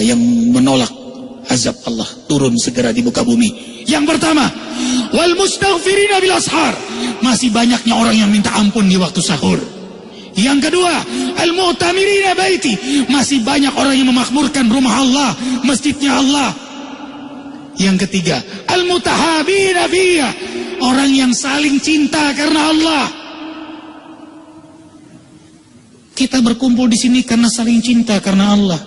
yang menolak azab Allah turun segera di muka bumi. Yang pertama, wal mustaghfirina bil ashar, masih banyaknya orang yang minta ampun di waktu sahur. Yang kedua, al mu'tamirina baiti, masih banyak orang yang memakmurkan rumah Allah, masjidnya Allah. Yang ketiga, al mutahabina fiyya, orang yang saling cinta karena Allah. Kita berkumpul di sini karena saling cinta karena Allah.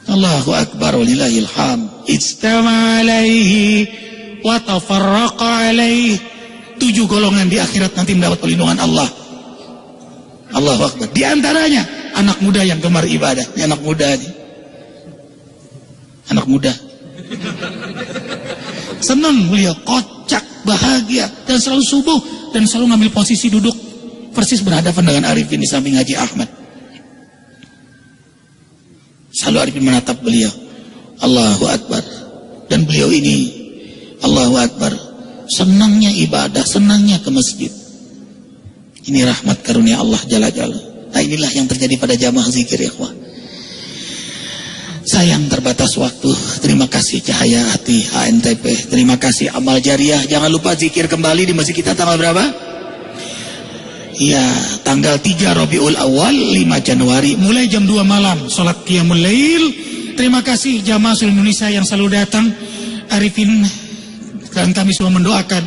Allahu akbar walillahil hamd. Ijtama alaihi wa tafarraqa alaihi. 7 golongan di akhirat nanti mendapat perlindungan Allah. Allahu akbar. Di antaranya anak muda yang gemar ibadah. Ini anak muda nih. Anak muda. Senang beliau, kocak, bahagia, dan selalu subuh dan selalu ngambil posisi duduk persis berhadapan dengan Arifin di samping Haji Ahmad. Selalu Arifin menatap beliau. Allahu akbar. Dan beliau ini Allahu akbar, senangnya ibadah, senangnya ke masjid. Ini rahmat karunia Allah Jalla Jalla. Nah, inilah yang terjadi pada jamaah zikir, ikhwah. Sayang terbatas waktu. Terima kasih Cahaya Hati HNTP. Terima kasih Amal Jariah. Jangan lupa zikir kembali di masjid kita tanggal berapa? Ya, tanggal 3 Rabiul Awal 5 Januari mulai jam 2 malam salat Qiyamul Lail. Terima kasih jamaah seluruh Indonesia yang selalu datang. Arifin dan kami semua mendoakan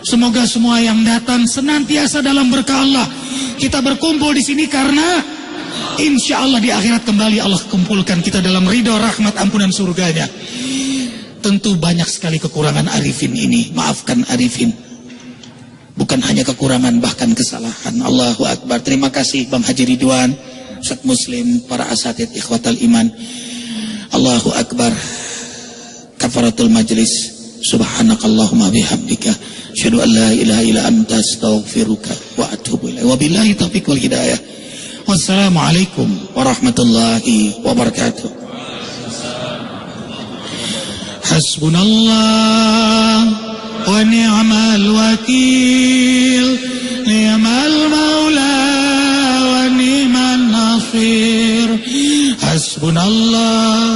semoga semua yang datang senantiasa dalam berkah Allah. Kita berkumpul di sini karena insya Allah di akhirat kembali Allah kumpulkan kita dalam ridho, rahmat, ampunan surganya. Tentu banyak sekali kekurangan Arifin ini. Maafkan Arifin. Bukan hanya kekurangan, bahkan kesalahan. Allahu akbar. Terima kasih Bang Haji Ridwan, Ustaz Muslim, para asatid ikhwatal iman. Allahu akbar. Kafaratul majlis. Subhanakallahumma bihamdika asyhadu an la ilaha illa anta astaghfiruka wa atubu ilaik. Wabillahi taufiq wal hidayah. Wassalamualaikum warahmatullahi wabarakatuh. Hasbunallah wa ni'mal wakil, ni'mal maula wa ni'man nasir. Hasbunallah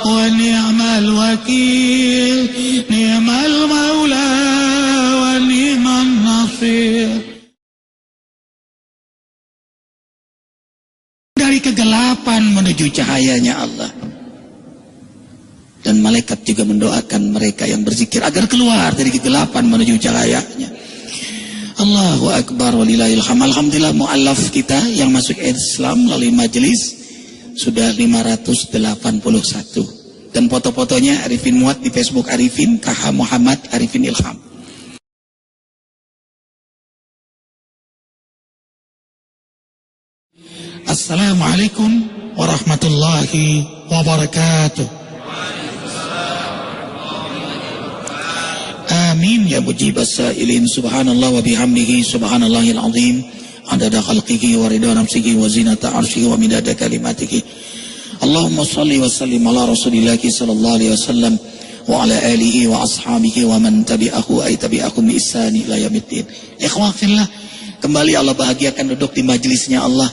wa ni'mal wakil, ni'mal maula wa ni'man nasir. Dari kegelapan menuju cahayanya Allah. Dan malaikat juga mendoakan mereka yang berzikir agar keluar dari kegelapan menuju cahayanya. Allahu akbar walillahil hamd. Alhamdulillah mu'allaf kita yang masuk Islam melalui majelis sudah 581. Dan foto-fotonya Arifin muat di Facebook Arifin KH Muhammad Arifin Ilham. Assalamualaikum warahmatullahi wabarakatuh. Amin ya mujibas sa'ilin. Subhanallah wa bihamdihi subhanallahil azim. Adada khalqihi wa ridha nafsihi wa zinata arshihi wa midada kalimatihi. Allahumma salli wa sallim ala rasulillahi sallallahu alaihi wasallam wa ala alihi wa ashabihi wa man tabi'ahu ay tabi'akum bi ihsani ila yaumiddin. Ikhwah fillah, kembali Allah bahagiakan duduk di majelisnya Allah.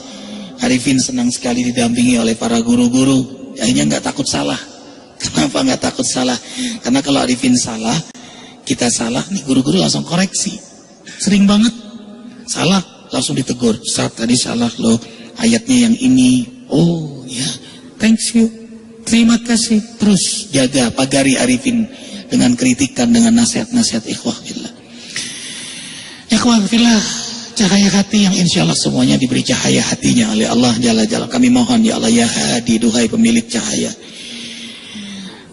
Arifin senang sekali didampingi oleh para guru-guru. Akhirnya nggak takut salah. Kenapa nggak takut salah? Karena kalau Arifin salah, kita salah, nih guru-guru langsung koreksi. Sering banget salah, langsung ditegur. Saat tadi salah loh, ayatnya yang ini. Oh ya, thanks you, terima kasih. Terus jaga, pagari Arifin dengan kritikan, dengan nasihat-nasihat ikhwah fillah. Ikhwah fillah, cahaya hati yang insya Allah semuanya diberi cahaya hatinya oleh Allah Jalla Jalla. Kami mohon ya Allah ya Hadi, duhai pemilik cahaya.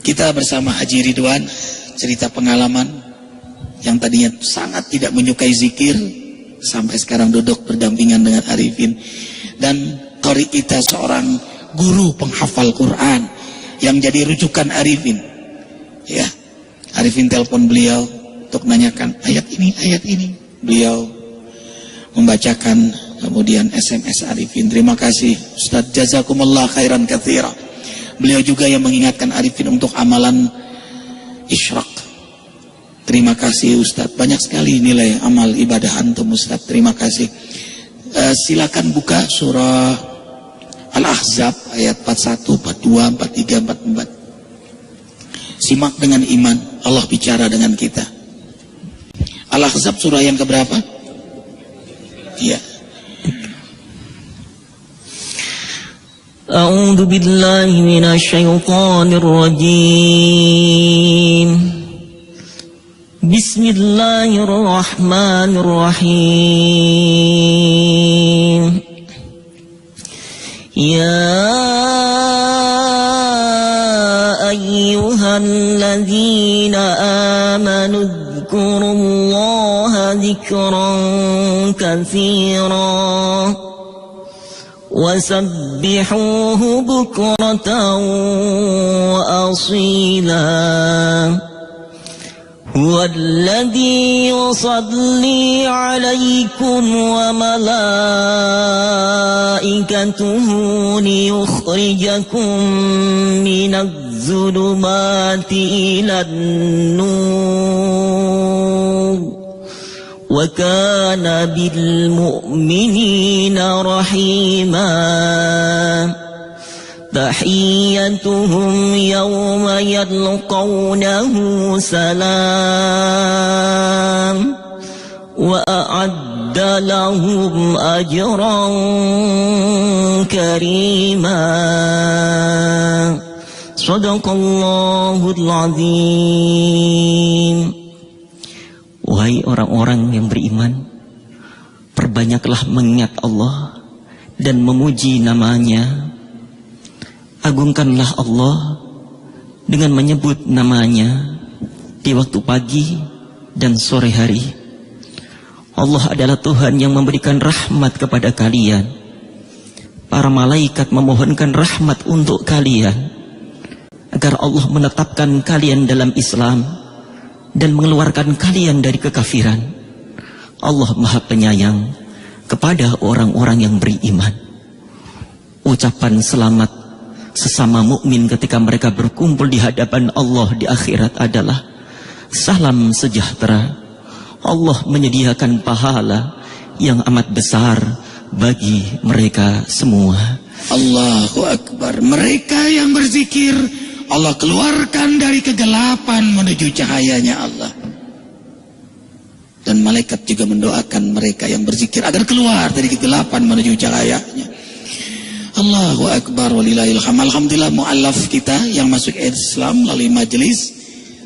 Kita bersama Haji Ridwan, cerita pengalaman yang tadinya sangat tidak menyukai zikir, sampai sekarang duduk berdampingan dengan Arifin. Dan qori kita seorang guru penghafal Quran yang jadi rujukan Arifin. Ya, Arifin telepon beliau untuk nanyakan ayat ini. Beliau membacakan, kemudian SMS Arifin. Terima kasih Ustaz, jazakumullah khairan katsira. Beliau juga yang mengingatkan Arifin untuk amalan Isyraq. Terima kasih Ustaz. Banyak sekali nilai amal ibadah antum Ustaz. Terima kasih. Silakan buka surah Al-Ahzab ayat 41, 42, 43, 44. Simak dengan iman, Allah bicara dengan kita. Al-Ahzab surah yang keberapa? Ya. A'udzu billahi minasyaitonir rajim. Bismillahirrahmanirrahim. Ya ayyuhalladzina amanu dzkurullaha dzikran katsiran wasabbihuhu bukratan wa asila. Huwallazi yusalli 'alaikum wa malaikatuhu liyukhrijakum minadh-dhulumati ilan nur wa kana bil mu'minina rahima. Tahiyyatuhum yawma yalqawnahu salam wa a'adda lahum ajran karima. Shadaqallahul azim. Wahai orang-orang yang beriman, perbanyaklah mengingat Allah dan memuji namanya. Agungkanlah Allah dengan menyebut namanya di waktu pagi dan sore hari. Allah adalah Tuhan yang memberikan rahmat kepada kalian. Para malaikat memohonkan rahmat untuk kalian, agar Allah menetapkan kalian dalam Islam dan mengeluarkan kalian dari kekafiran. Allah Maha Penyayang kepada orang-orang yang beriman. Ucapan selamat sesama mukmin ketika mereka berkumpul di hadapan Allah di akhirat adalah salam sejahtera. Allah menyediakan pahala yang amat besar bagi mereka semua. Allahu Akbar. Mereka yang berzikir, Allah keluarkan dari kegelapan menuju cahayanya Allah. Dan malaikat juga mendoakan mereka yang berzikir agar keluar dari kegelapan menuju cahayanya. Allahu Akbar walillahil hamd. Alhamdulillah mu'allaf kita yang masuk Islam melalui majelis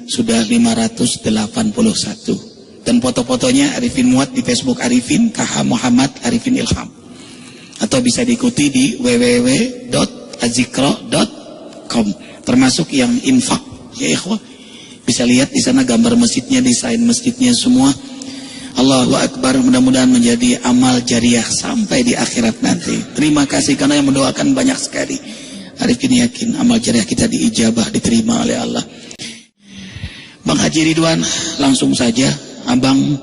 sudah 581. Dan foto-fotonya Arifin muat di Facebook Arifin KH Muhammad Arifin Ilham. Atau bisa diikuti di www.azikra.com, termasuk yang infak ya ikhwah. Bisa lihat di sana gambar masjidnya, desain masjidnya semua. Allahu Akbar, mudah-mudahan menjadi amal jariah sampai di akhirat nanti. Terima kasih karena yang mendoakan banyak sekali. Arifin yakin amal jariah kita diijabah, diterima oleh Allah. Bang Haji Ridwan, langsung saja. Abang,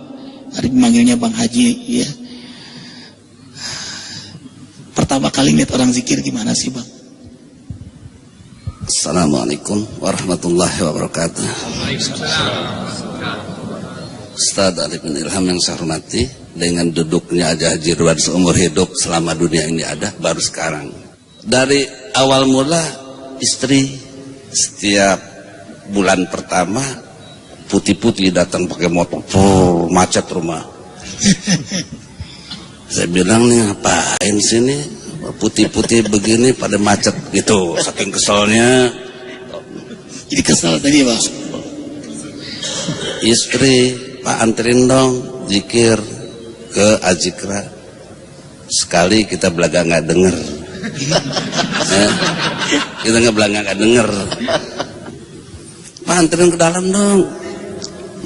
Arifin manggilnya Bang Haji ya. Pertama kali lihat orang zikir gimana sih Bang? Assalamualaikum warahmatullahi wabarakatuh. Ustaz Arifin Ilham yang saya hormati, dengan duduknya aja Haji Ridwan seumur hidup selama dunia ini ada, baru sekarang. Dari awal mula istri setiap bulan pertama putih-putih datang pakai motor, macet rumah. Saya bilang nih ngapain sini putih-putih begini pada macet gitu, saking keselnya. Jadi kesel tadi Bang. Istri, Pak anterin dong zikir ke Azikra. Sekali kita belaga nggak denger. Kita nggak belaga nggak denger. Pak anterin ke dalam dong.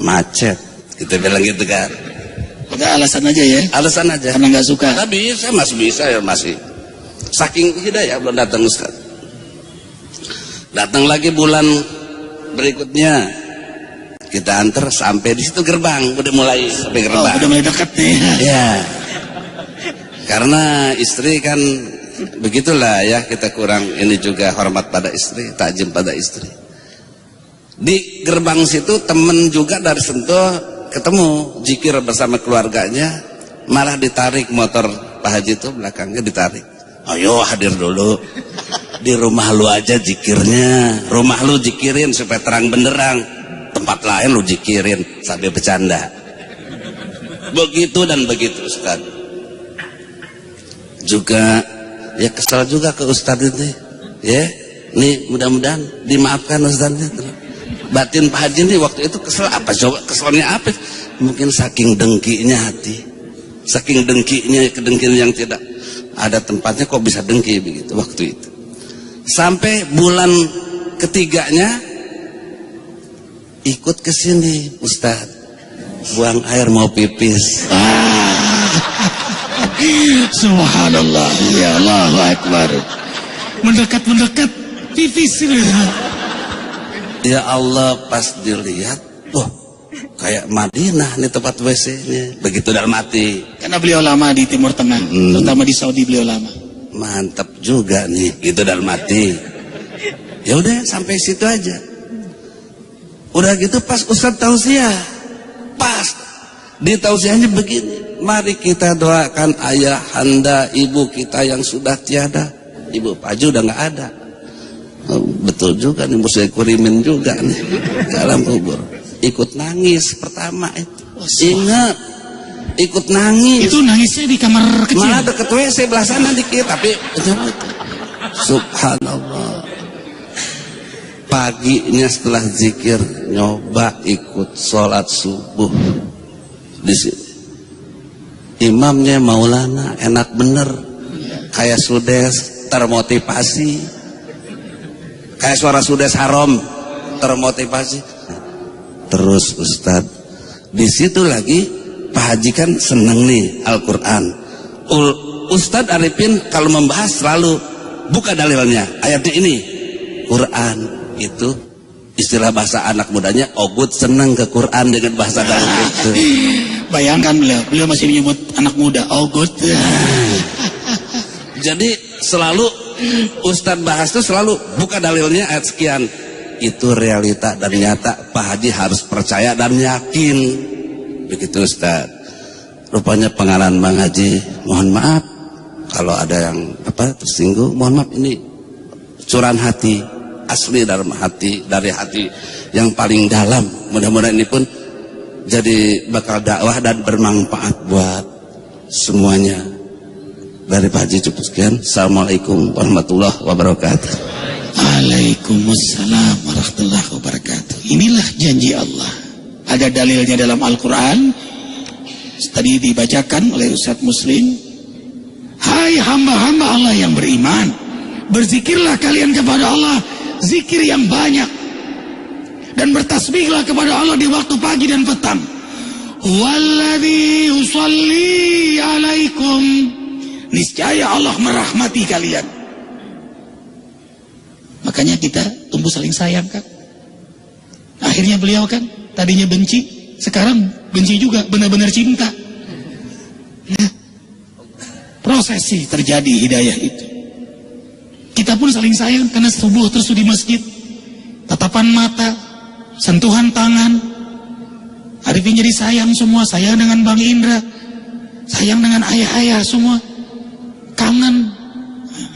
Macet. Kita bilang gitu kan. Udah alasan aja ya. Alasan aja. Karena nggak suka. Tapi saya masih bisa ya masih. Saking hidayah belum datang Ustaz. Datang lagi bulan berikutnya. Kita antar sampai di situ gerbang, udah mulai sampai gerbang. Oh, udah mulai dekat nih. Ya. Karena istri kan begitulah ya, kita kurang ini juga hormat pada istri, takjim pada istri. Di gerbang situ temen juga dari Sentul ketemu zikir bersama keluarganya, malah ditarik motor Pak Haji itu belakangnya ditarik. Ayo hadir dulu. Di rumah lu aja zikirnya. Rumah lu zikirin supaya terang benderang. Tempat lain lu zikirin sambil bercanda. Begitu dan begitu Ustaz. Juga ya kesal juga ke Ustaz itu. Ya, nih mudah-mudahan dimaafkan Ustaz. Batin Pak Haji nih waktu itu kesel apa? Coba keselnya apa? Mungkin saking dengkinya hati. Saking dengkinya, kedengkian yang tidak ada tempatnya kok bisa dengki begitu waktu itu. Sampai bulan ketiganya ikut ke sini Ustaz, buang air mau pipis. Subhanallah, ya Allahu Akbar. Mendekat pipis. Ya Allah, pas dilihat, wah kayak Madinah nih tempat WC-nya. Begitu dalam hati. Karena beliau lama di Timur Tengah, terutama di Saudi beliau lama. Mantap juga nih, gitu dalam hati. Ya udah sampai situ aja. Udah gitu pas Ustaz tausiah, pas di tausiahnya begini. Mari kita doakan ayah, anda, ibu kita yang sudah tiada. Ibu Pak Haji udah nggak ada. Oh, betul juga nih, mesti kurimin juga nih dalam kubur. Ikut nangis pertama itu. Ingat, ikut nangis. Itu nangisnya di kamar kecil. Malah deket WC belah sana dikit, tapi subhanallah. Paginya setelah zikir nyoba ikut sholat subuh di sini. Imamnya Maulana enak bener, kayak Sudes termotivasi, kayak suara Sudes Harom termotivasi. Terus Ustad, di situ lagi Pak Haji kan seneng nih Al-Quran. Ustad Arifin kalau membahas selalu buka dalilnya, ayatnya ini Quran itu istilah bahasa anak mudanya. Ogut seneng ke Quran dengan bahasa dalil itu. Bayangkan beliau masih menyebut anak muda Ogut. Jadi selalu Ustad bahas itu selalu buka dalilnya ayat sekian. Itu realita dan nyata. Pak Haji harus percaya dan yakin. Begitu Ustaz. Rupanya pengalaman Bang Haji, mohon maaf kalau ada yang tersinggung, mohon maaf, ini curahan hati, asli dalam hati, dari hati yang paling dalam. Mudah-mudahan ini pun jadi bakal dakwah dan bermanfaat buat semuanya. Dari Pak Haji cukup sekian. Assalamualaikum warahmatullahi wabarakatuh. Waalaikumsalam warahmatullahi wabarakatuh. Inilah janji Allah. Ada dalilnya dalam Al-Quran. Tadi dibacakan oleh Ustaz Muslim. Hai hamba-hamba Allah yang beriman, berzikirlah kalian kepada Allah zikir yang banyak, dan bertasbihlah kepada Allah di waktu pagi dan petang. Walladzi yusalli alaikum, niscaya Allah merahmati kalian. Makanya kita tumbuh saling sayang kan. Akhirnya beliau kan tadinya benci, sekarang benci juga, benar-benar cinta. Nah, prosesi terjadi hidayah itu. Kita pun saling sayang karena subuh terus di masjid, tatapan mata, sentuhan tangan. Arifin jadi sayang semua, sayang dengan Bang Indra, sayang dengan ayah-ayah semua, kangen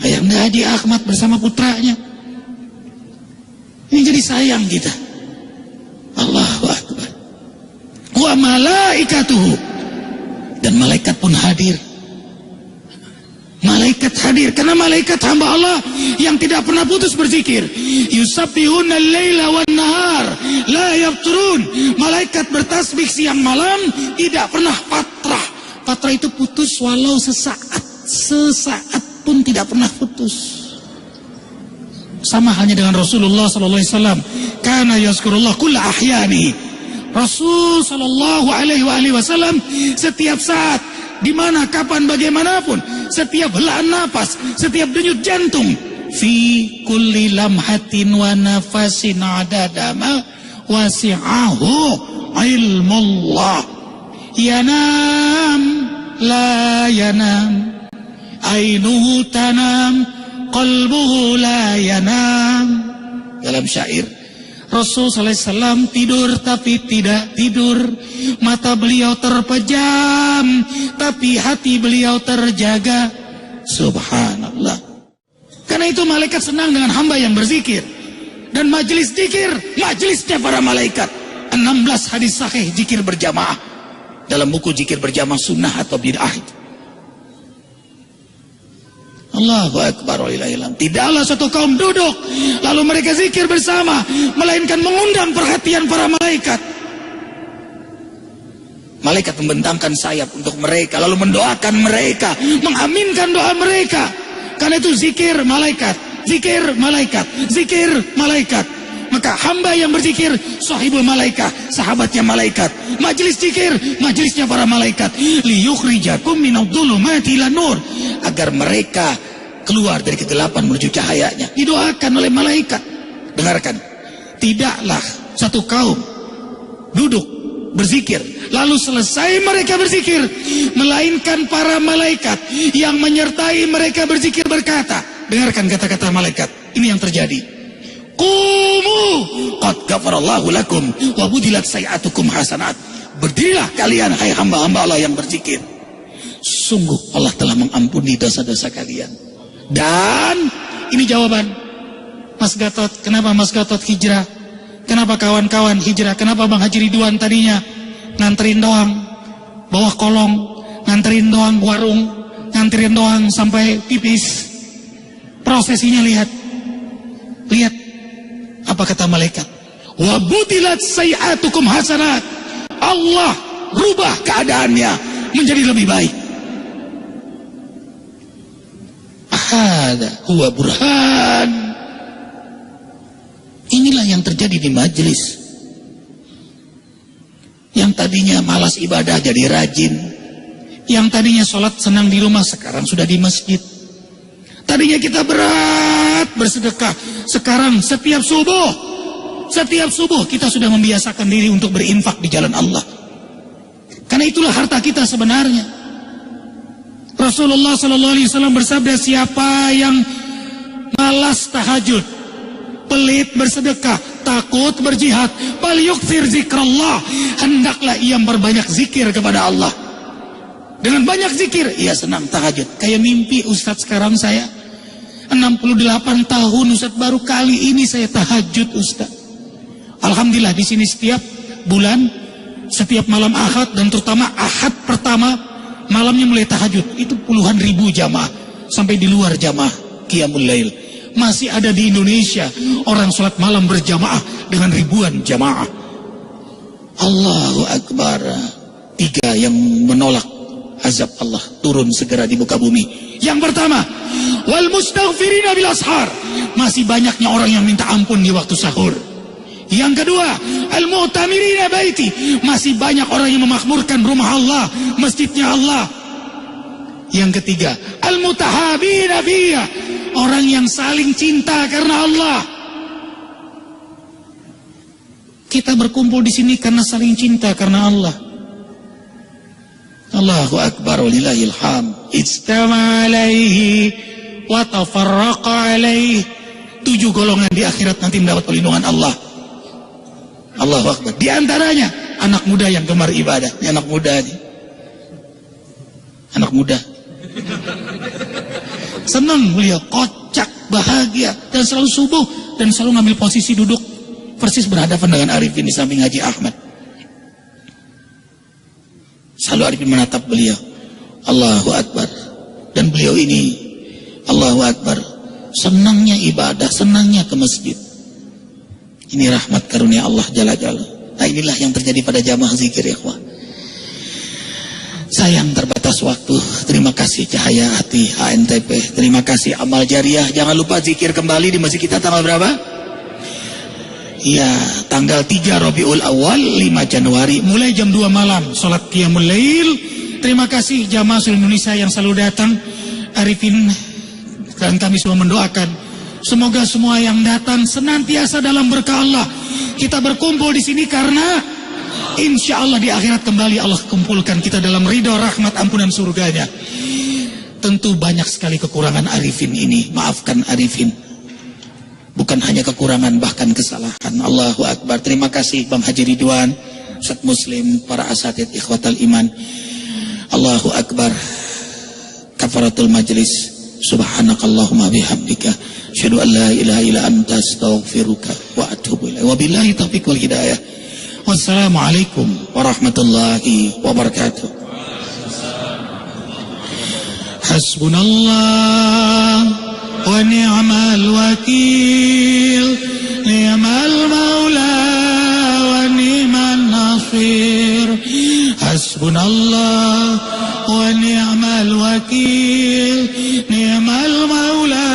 Ayahanda Haji Ahmad bersama putranya. Ini jadi sayang kita. Allahu Akbar. Wa malaikatuhu, dan malaikat pun hadir. Malaikat hadir karena malaikat hamba Allah yang tidak pernah putus berzikir. Yusabbihuna al-laila wan nahar la yafturun. Malaikat bertasbih siang malam tidak pernah patrah. Patrah itu putus walau sesaat. Sesaat pun tidak pernah putus. Sama halnya dengan Rasulullah sallallahu alaihi wasallam. Kana yazkurullah kulla ahyani. Rasul sallallahu alaihi wasallam setiap saat, di mana, kapan, bagaimanapun, setiap helaan napas, setiap denyut jantung, fi kulli lamhatin wa nafasin adadama wasi'ahu ilmullah. Yanam la yanam, ainuhu tanam, qalbuhu la yanam. Dalam syair, Rasul sallallahu alaihi wasallam tidur tapi tidak tidur. Mata beliau terpejam tapi hati beliau terjaga. Subhanallah. Karena itu malaikat senang dengan hamba yang berzikir. Dan majelis zikir, majelisnya para malaikat. 16 hadis sahih zikir berjamaah. Dalam buku zikir berjamaah sunnah atau bid'ah. Allahu Akbar walillahilhamd. Tidaklah satu kaum duduk lalu mereka zikir bersama, melainkan mengundang perhatian para malaikat. Malaikat membentangkan sayap untuk mereka, lalu mendoakan mereka, mengaminkan doa mereka. Karena itu zikir malaikat, zikir malaikat, zikir malaikat. Maka hamba yang berzikir sahibul malaikat, sahabatnya malaikat. Majelis zikir, majelisnya para malaikat. Liyukhrijakum minadh-dhulumati ilan nur, agar mereka keluar dari kegelapan menuju cahayanya. Didoakan oleh malaikat. Dengarkan, tidaklah satu kaum duduk berzikir lalu selesai mereka berzikir, melainkan para malaikat yang menyertai mereka berzikir berkata, dengarkan kata-kata malaikat, ini yang terjadi. Qumu qad ghafarallahu lakum wa budilat sayi'atukum hasanat. Berdirilah kalian hai hamba-hamba Allah yang berzikir, sungguh Allah telah mengampuni dosa-dosa kalian. Dan ini jawaban Mas Gatot. Kenapa Mas Gatot hijrah? Kenapa kawan-kawan hijrah? Kenapa Bang Haji Ridwan tadinya nganterin doang bawah kolong, nganterin doang warung, nganterin doang sampai pipis? Prosesinya lihat apa kata malaikat? Wa budilat sayi'atukum hasanat. Allah rubah keadaannya menjadi lebih baik. Hada huwa burhan. Inilah yang terjadi di majelis. Yang tadinya malas ibadah jadi rajin. Yang tadinya sholat senang di rumah sekarang sudah di masjid. Tadinya kita berat bersedekah, sekarang setiap subuh kita sudah membiasakan diri untuk berinfak di jalan Allah. Karena itulah harta kita sebenarnya. Rasulullah SAW bersabda, siapa yang malas tahajud, pelit bersedekah, takut berjihad, falyukthir zikrallah, hendaklah ia berbanyak zikir kepada Allah. Dengan banyak zikir ia senang tahajud. Kayak mimpi Ustadz sekarang saya 68 tahun Ustadz, baru kali ini saya tahajud Ustadz. Alhamdulillah di sini setiap bulan, setiap malam Ahad, dan terutama Ahad pertama malamnya mulai tahajud. Itu puluhan ribu jamaah, sampai di luar jamaah Qiyamul Lail. Masih ada di Indonesia orang sholat malam berjamaah dengan ribuan jamaah. Allahu Akbar. 3 yang menolak azab Allah turun segera di muka bumi. Yang pertama, wal mustaghfirina bil ashar. Masih banyaknya orang yang minta ampun di waktu sahur. Yang kedua, al mu'tamirina baiti. Masih banyak orang yang memakmurkan rumah Allah, masjidnya Allah. Yang ketiga, al mutahabina fiha. Orang yang saling cinta karena Allah. Kita berkumpul di sini karena saling cinta karena Allah. Allahu Akbar walillahil hamd. Ijtama alaihi wa tafarraqa alaihi. 7 golongan di akhirat nanti mendapat perlindungan Allah. Allahu Akbar. Di antaranya anak muda yang gemar ibadah. Ini anak muda nih. Anak muda. Senang beliau, kocak, bahagia, dan selalu subuh dan selalu ngambil posisi duduk persis berhadapan dengan Arifin di samping Haji Ahmad. Selalu Arifin menatap beliau. Allahu Akbar. Dan beliau ini Allahu Akbar, senangnya ibadah, senangnya ke masjid. Ini rahmat karunia Allah Jalla Jalla. Nah, inilah yang terjadi pada jamaah zikir ya ikhwah. Sayang terbatas waktu. Terima kasih Cahaya Hati HNTP. Terima kasih Amal Jariah. Jangan lupa zikir kembali di masjid kita tanggal berapa? Ya, tanggal 3 Rabiul Awal 5 Januari mulai jam 2 malam salat Qiyamul Lail. Terima kasih jamaah seluruh Indonesia yang selalu datang. Arifin dan kami semua mendoakan semoga semua yang datang senantiasa dalam berkah Allah. Kita berkumpul di sini karena insya Allah di akhirat kembali Allah kumpulkan kita dalam ridho, rahmat, ampunan surganya. Tentu banyak sekali kekurangan Arifin ini. Maafkan Arifin. Bukan hanya kekurangan, bahkan kesalahan. Allahu Akbar. Terima kasih Bang Haji Ridwan, Ustadz Muslim, para asatid ikhwatal iman. Allahu Akbar. Kafaratul majlis. Subhanakallahumma bihamdika asyhadu an la ilaha illa anta astaghfiruka wa atubu ilaik. Wabillahi taufiq wal hidayah. Wassalamualaikum warahmatullahi wabarakatuh. Hasbunallah wa ni'mal wakil, ni'mal maula wa ni'man nasir. Hasbunallah wa ni'mal wakil, ni'mal maula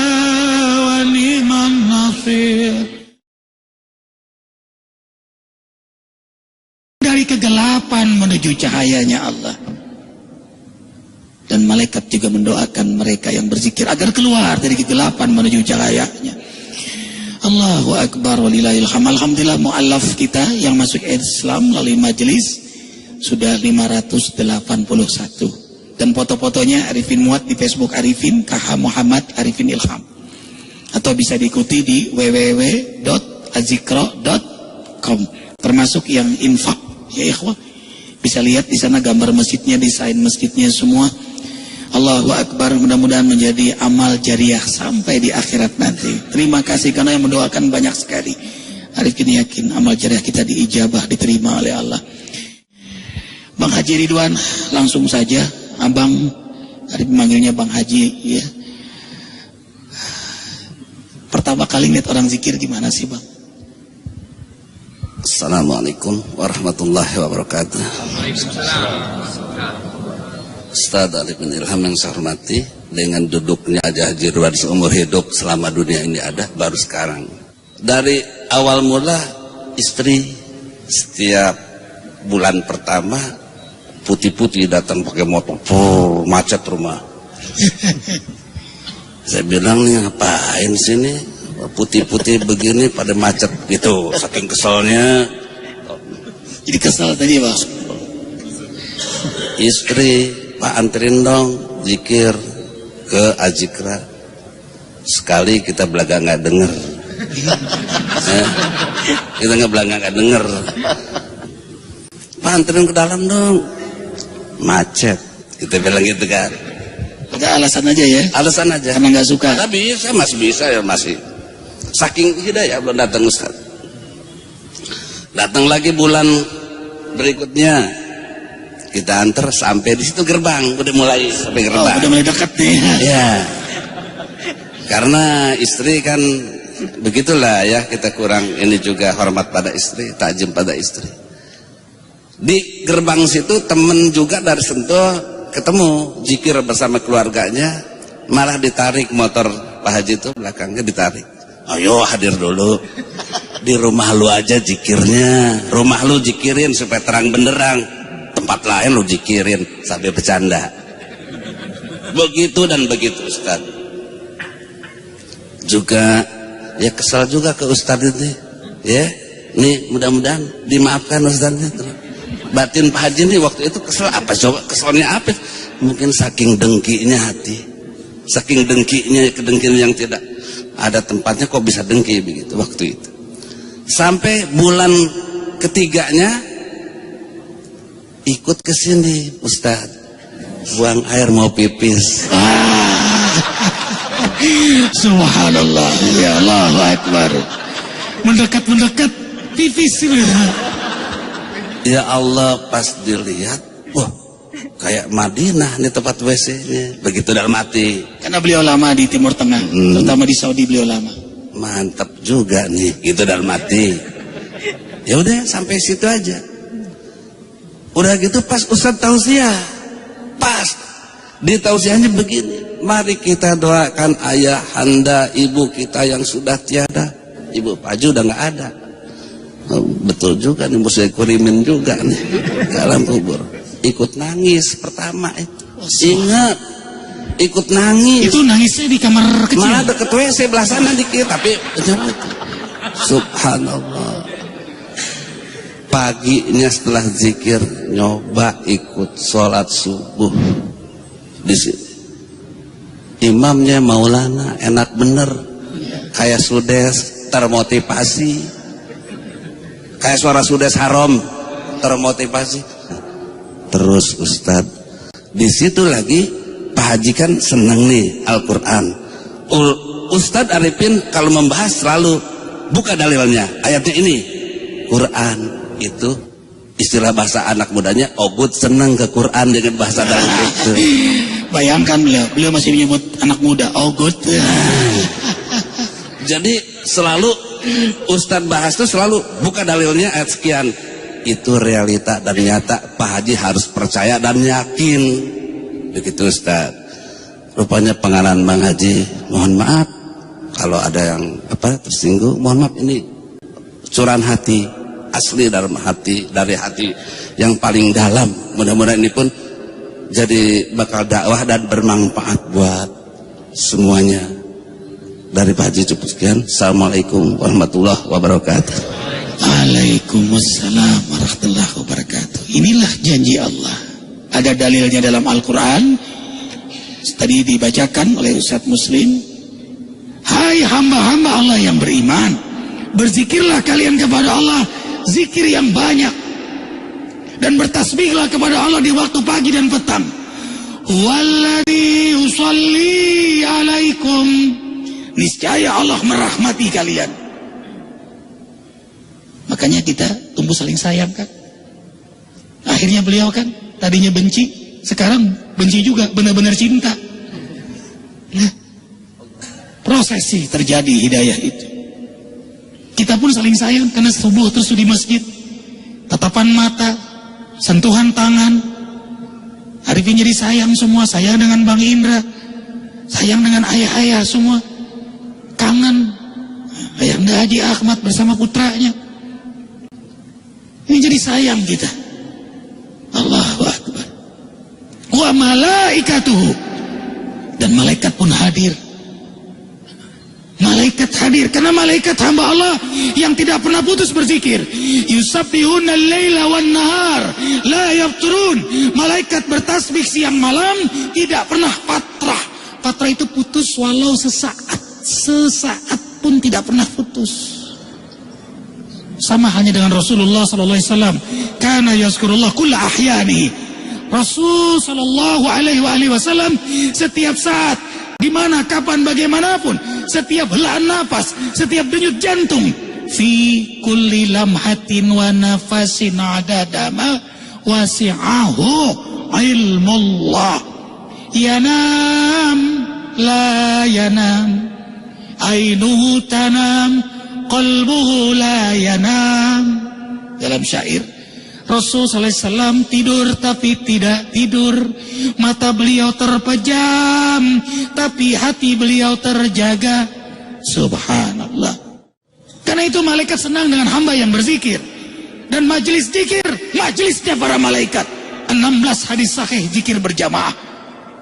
wa ni'man nasir. Dari kegelapan menuju cahayanya Allah. Dan malaikat juga mendoakan mereka yang berzikir agar keluar dari kegelapan menuju cahayanya. Allahu Akbar walillahil hamd. Alhamdulillah mu'allaf kita yang masuk Islam melalui majelis sudah 581. Dan foto-fotonya Arifin muat di Facebook Arifin KH Muhammad Arifin Ilham. Atau bisa diikuti di www.azikra.com, termasuk yang infak ya ikhwah. Bisa lihat di sana gambar masjidnya, desain masjidnya semua. Allahu Akbar, mudah-mudahan menjadi amal jariah sampai di akhirat nanti. Terima kasih karena yang mendoakan banyak sekali. Arifin yakin amal jariah kita diijabah, diterima oleh Allah. Bang Haji Ridwan, langsung saja. Abang, Arifin manggilnya Bang Haji ya. Pertama kali lihat orang zikir gimana sih Bang? Assalamualaikum warahmatullahi wabarakatuh. Ustaz Arifin Ilham yang saya hormati, dengan duduknya Haji Ridwan seumur hidup selama dunia ini ada, baru sekarang. Dari awal mula istri setiap bulan pertama putih-putih datang pakai motor, macet rumah. Saya bilang nih ngapain sini putih-putih begini pada macet gitu, saking keselnya. Jadi kesal tadi Bang. Istri, Pak anterin dong zikir ke Azikra. Sekali kita belaga nggak denger. Kita nggak denger. Pak anterin ke dalam dong. Macet. Kita bilang gitu kan. Ada alasan aja ya? Alasan aja. Karena nggak suka. Tapi saya masih bisa ya masih. Saking hidayah belum datang Ustaz. Datang lagi bulan berikutnya. Kita antar sampai di situ gerbang, udah mulai sampai gerbang. Oh, udah mulai dekat nih. Ya. Karena istri kan begitulah ya, kita kurang ini juga hormat pada istri, takjim pada istri. Di gerbang situ temen juga dari Sentul ketemu zikir bersama keluarganya, malah ditarik motor Pak Haji itu belakangnya ditarik. Ayo hadir dulu. Di rumah lu aja zikirnya, rumah lu zikirin supaya terang benderang. Tempat lain lu zikirin sampai bercanda. Begitu dan begitu Ustaz. Juga ya kesal juga ke Ustaz ini. Ya, nih mudah-mudahan dimaafkan Ustaz. Batin Pak Haji nih waktu itu kesel apa coba? Keselnya apa? Mungkin saking dengkinya hati. Saking dengkinya, kedengkian yang tidak ada tempatnya kok bisa dengki begitu waktu itu. Sampai bulan ketiganya ikut ke sini Ustaz, buang air mau pipis. Subhanallah, ya Allahu Akbar. Mendekat pipis. Ya Allah, pas dilihat, wah kayak Madinah nih tempat WC-nya. Begitu dalam hati. Karena beliau lama di Timur Tengah, terutama di Saudi beliau lama. Mantap juga nih, gitu dalam hati. Ya udah sampai situ aja. Udah gitu pas Ustaz tausiah, pas di tausiahnya begini, mari kita doakan ayah anda ibu kita yang sudah tiada. Ibu Pak Haji udah nggak ada. Oh, betul juga nih, mesti kurimin juga nih dalam kubur. Ikut nangis pertama ingat, ikut nangis. Itu nangisnya di kamar kecil. Malah deket WC belah sana dikit, tapi subhanallah. Paginya setelah zikir nyoba ikut sholat subuh di sini. Imamnya Maulana enak bener, kayak Sudes termotivasi, kayak suara Sudes Haram termotivasi. Terus Ustadz di situ lagi Pak Haji kan senang nih Al-Quran. Ustadz Arifin kalau membahas selalu buka dalilnya, ayatnya ini. Quran itu istilah bahasa anak mudanya, obud senang ke Quran dengan bahasa dalam itu. Bayangkan beliau masih menyebut anak muda, ogut. Jadi selalu Ustadz bahas itu selalu buka dalilnya ayat sekian. Itu realita dan nyata, Pak Haji harus percaya dan yakin. Begitu Ustadz. Rupanya pengalaman Bang Haji, mohon maaf kalau ada yang tersinggung, mohon maaf, ini curahan hati, asli dalam hati, dari hati yang paling dalam. Mudah-mudahan ini pun jadi bakal dakwah dan bermanfaat buat semuanya. Dari Pak Haji cukup sekian. Assalamualaikum warahmatullahi wabarakatuh. Waalaikumsalam warahmatullahi wabarakatuh. Inilah janji Allah. Ada dalilnya dalam Al-Quran. Tadi dibacakan oleh Ustadz Muslim. Hai hamba-hamba Allah yang beriman, berzikirlah kalian kepada Allah zikir yang banyak, dan bertasbihlah kepada Allah di waktu pagi dan petang. Walladzi yusalli alaikum, niscaya Allah merahmati kalian. Makanya kita tumbuh saling sayang kan. Akhirnya beliau kan tadinya benci, sekarang benci juga, benar-benar cinta. Nah, prosesi terjadi hidayah itu. Kita pun saling sayang karena subuh terus di masjid, tatapan mata, sentuhan tangan. Arifin jadi sayang semua, sayang dengan Bang Indra, sayang dengan ayah-ayah semua, kangen Ayahanda Haji Ahmad bersama putranya. Ini jadi sayang kita. Allahu Akbar. Wa malaikatuhu, dan malaikat pun hadir. Malaikat hadir karena malaikat hamba Allah yang tidak pernah putus berzikir. Yusabbihuna al-laila wan nahar la yafturun. Malaikat bertasbih siang malam tidak pernah patrah. Patrah itu putus walau sesaat. Sesaat pun tidak pernah putus. Sama halnya dengan Rasulullah sallallahu alaihi wasallam. Kana yazkurullah kulla ahyani. Rasul sallallahu alaihi wasallam setiap saat, di mana, kapan, bagaimanapun, setiap helaan nafas, setiap denyut jantung, fi kulli lamhatin wa nafasin adadama wasi'ahu ilmullah. Yanam la yanam, ainuhu tanam, qalbuhu la yanam. Dalam syair, Rasul sallallahu alaihi wasallam tidur tapi tidak tidur. Mata beliau terpejam tapi hati beliau terjaga. Subhanallah. Karena itu malaikat senang dengan hamba yang berzikir. Dan majelis zikir, majelisnya para malaikat. 16 hadis sahih zikir berjamaah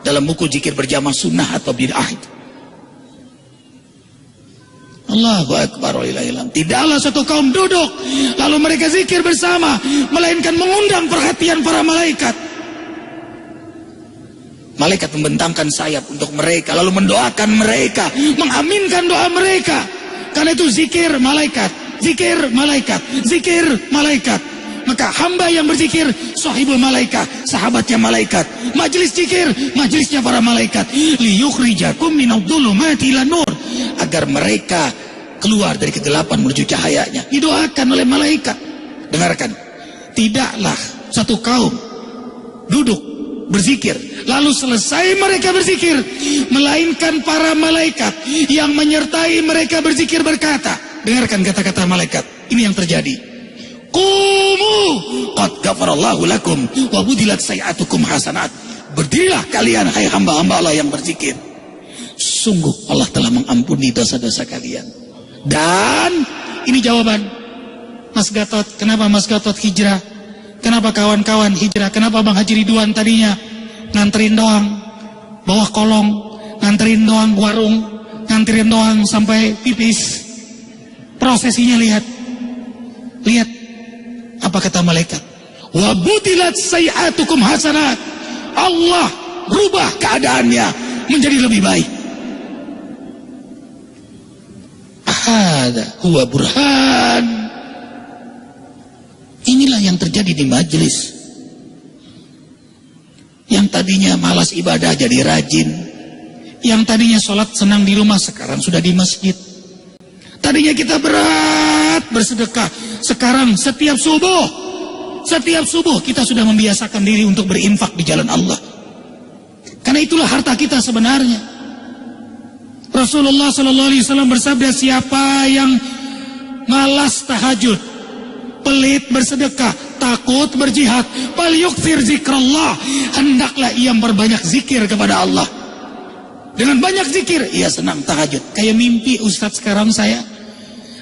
dalam buku zikir berjamaah sunnah atau bid'ah itu. Allahu Akbar wa ilahilam. Tidaklah satu kaum duduk lalu mereka zikir bersama, melainkan mengundang perhatian para malaikat. Malaikat membentangkan sayap untuk mereka, lalu mendoakan mereka, mengaminkan doa mereka. Karena itu zikir malaikat, zikir malaikat, zikir malaikat. Maka hamba yang berzikir sahibul malaikat, sahabatnya malaikat. Majelis zikir, majelisnya para malaikat. Liyukhrijakum minadh-dhulumati ilan nur, agar mereka keluar dari kegelapan menuju cahayanya. Didoakan oleh malaikat. Dengarkan, tidaklah satu kaum duduk berzikir lalu selesai mereka berzikir, melainkan para malaikat yang menyertai mereka berzikir berkata, dengarkan kata-kata malaikat, ini yang terjadi. Qumu qad ghafarallahu lakum wa budilat sayi'atukum hasanat. Berdirilah kalian hai hamba-hamba Allah yang berzikir, sungguh Allah telah mengampuni dosa-dosa kalian. Dan ini jawaban Mas Gatot. Kenapa Mas Gatot hijrah? Kenapa kawan-kawan hijrah? Kenapa Bang Haji Ridwan tadinya nganterin doang bawah kolong, nganterin doang warung, nganterin doang sampai pipis? Prosesinya lihat, lihat apa kata malaikat. Wa budilat sayi'atukum hasanat. Allah rubah keadaannya menjadi lebih baik. Hada huwa burhan. Inilah yang terjadi di majelis. Yang tadinya malas ibadah jadi rajin. Yang tadinya sholat senang di rumah sekarang sudah di masjid. Tadinya kita berat bersedekah, sekarang setiap subuh kita sudah membiasakan diri untuk berinfak di jalan Allah. Karena itulah harta kita sebenarnya. Rasulullah SAW bersabda, siapa yang malas tahajud, pelit bersedekah, takut berjihad, falyukthir zikrallah, hendaklah ia berbanyak zikir kepada Allah. Dengan banyak zikir ia senang tahajud. Kayak mimpi Ustadz sekarang saya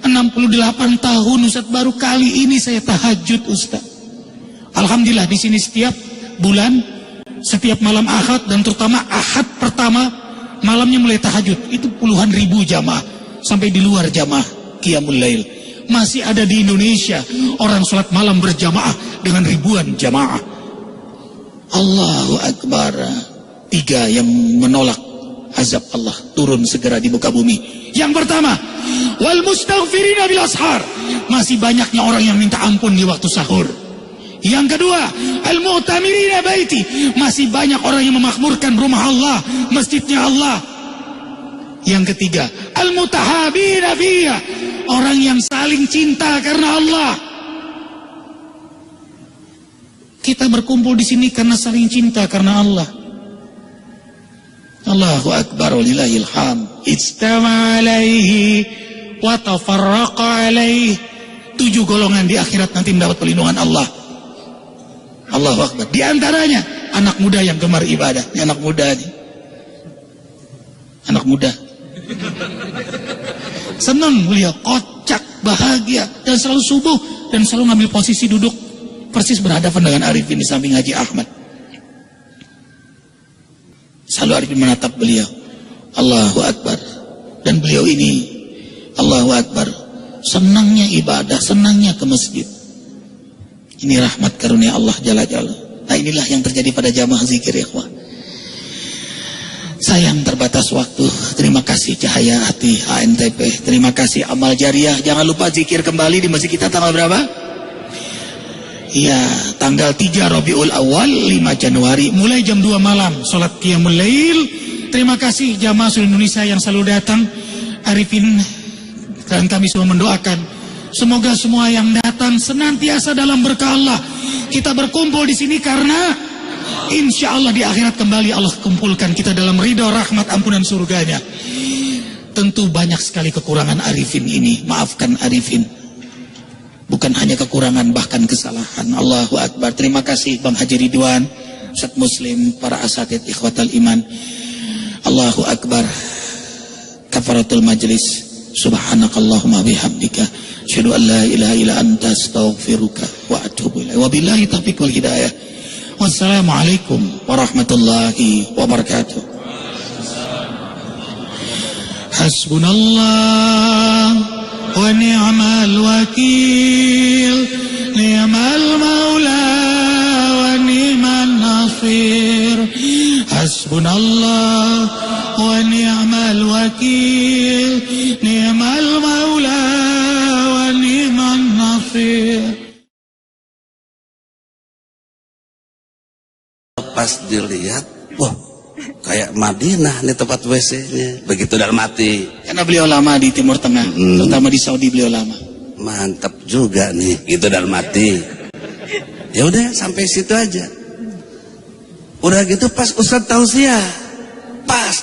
68 tahun Ustadz, baru kali ini saya tahajud Ustadz. Alhamdulillah di sini setiap bulan, setiap malam Ahad, dan terutama Ahad pertama malamnya mulai tahajud. Itu puluhan ribu jamaah, sampai di luar jamaah Qiyamul Lail. Masih ada di Indonesia orang sholat malam berjamaah dengan ribuan jamaah. Allahu Akbar. 3 yang menolak azab Allah turun segera di muka bumi. Yang pertama, wal mustaghfirina bil ashar, masih banyaknya orang yang minta ampun di waktu sahur. Yang kedua, al mu'tamirina baiti, masih banyak orang yang memakmurkan rumah Allah, masjidnya Allah. Yang ketiga, al mutahabina fiyya, orang yang saling cinta karena Allah. Kita berkumpul di sini karena saling cinta karena Allah. Allahu Akbar walillahil hamd. Ijtama alaihi wa tafarraqa alaihi. 7 golongan di akhirat nanti mendapat perlindungan Allah. Allahu Akbar. Di antaranya anak muda yang gemar ibadah. Ini anak muda nih. Anak muda. Senang beliau, kocak, bahagia, dan selalu subuh, dan selalu ngambil posisi duduk persis berhadapan dengan Arifin di samping Haji Ahmad. Selalu Arifin menatap beliau. Allahu Akbar. Dan beliau ini, Allahu Akbar, senangnya ibadah, senangnya ke masjid. Ini rahmat karunia Allah Jalla Jalla. Nah, inilah yang terjadi pada jamaah zikir, ya ikhwah. Sayang terbatas waktu. Terima kasih Cahaya Hati ANTP. Terima kasih Amal Jariah. Jangan lupa zikir kembali di masjid kita tanggal berapa? Ya, tanggal 3 Rabiul Awal 5 Januari mulai jam 2 malam salat Qiyamul Lail. Terima kasih jamaah seluruh Indonesia yang selalu datang. Arifin dan kami semua mendoakan semoga semua yang datang senantiasa dalam berkah Allah. Kita berkumpul di sini karena insya Allah di akhirat kembali Allah kumpulkan kita dalam ridho, rahmat, ampunan surganya. Tentu banyak sekali kekurangan Arifin ini. Maafkan Arifin. Bukan hanya kekurangan, bahkan kesalahan. Allahu Akbar. Terima kasih Bang Haji Ridwan, Ustaz Muslim, para asatid ikhwatal iman. Allahu Akbar. Kafaratul majlis. Subhanakallahumma bihamdika asyhadu an la ilaha illa anta astaghfiruka wa atubu ilaik. Wabillahi taufiq wal hidayah. Wassalamualaikum warahmatullahi wabarakatuh. Hasbunallah wa ni'mal wakil, ni'mal maula wa ni'man nasir. Hasbunallah wa ni'mal wakil, ni'mal maula wa ni'man nasir. Pas dilihat, wah, kayak Madinah nih tempat WC-nya. Begitu dalam hati. Karena beliau lama di Timur Tengah, terutama di Saudi beliau lama. Mantap juga nih, gitu dalam hati. Ya udah sampai situ aja. Udah gitu pas Ustadz tausiah, pas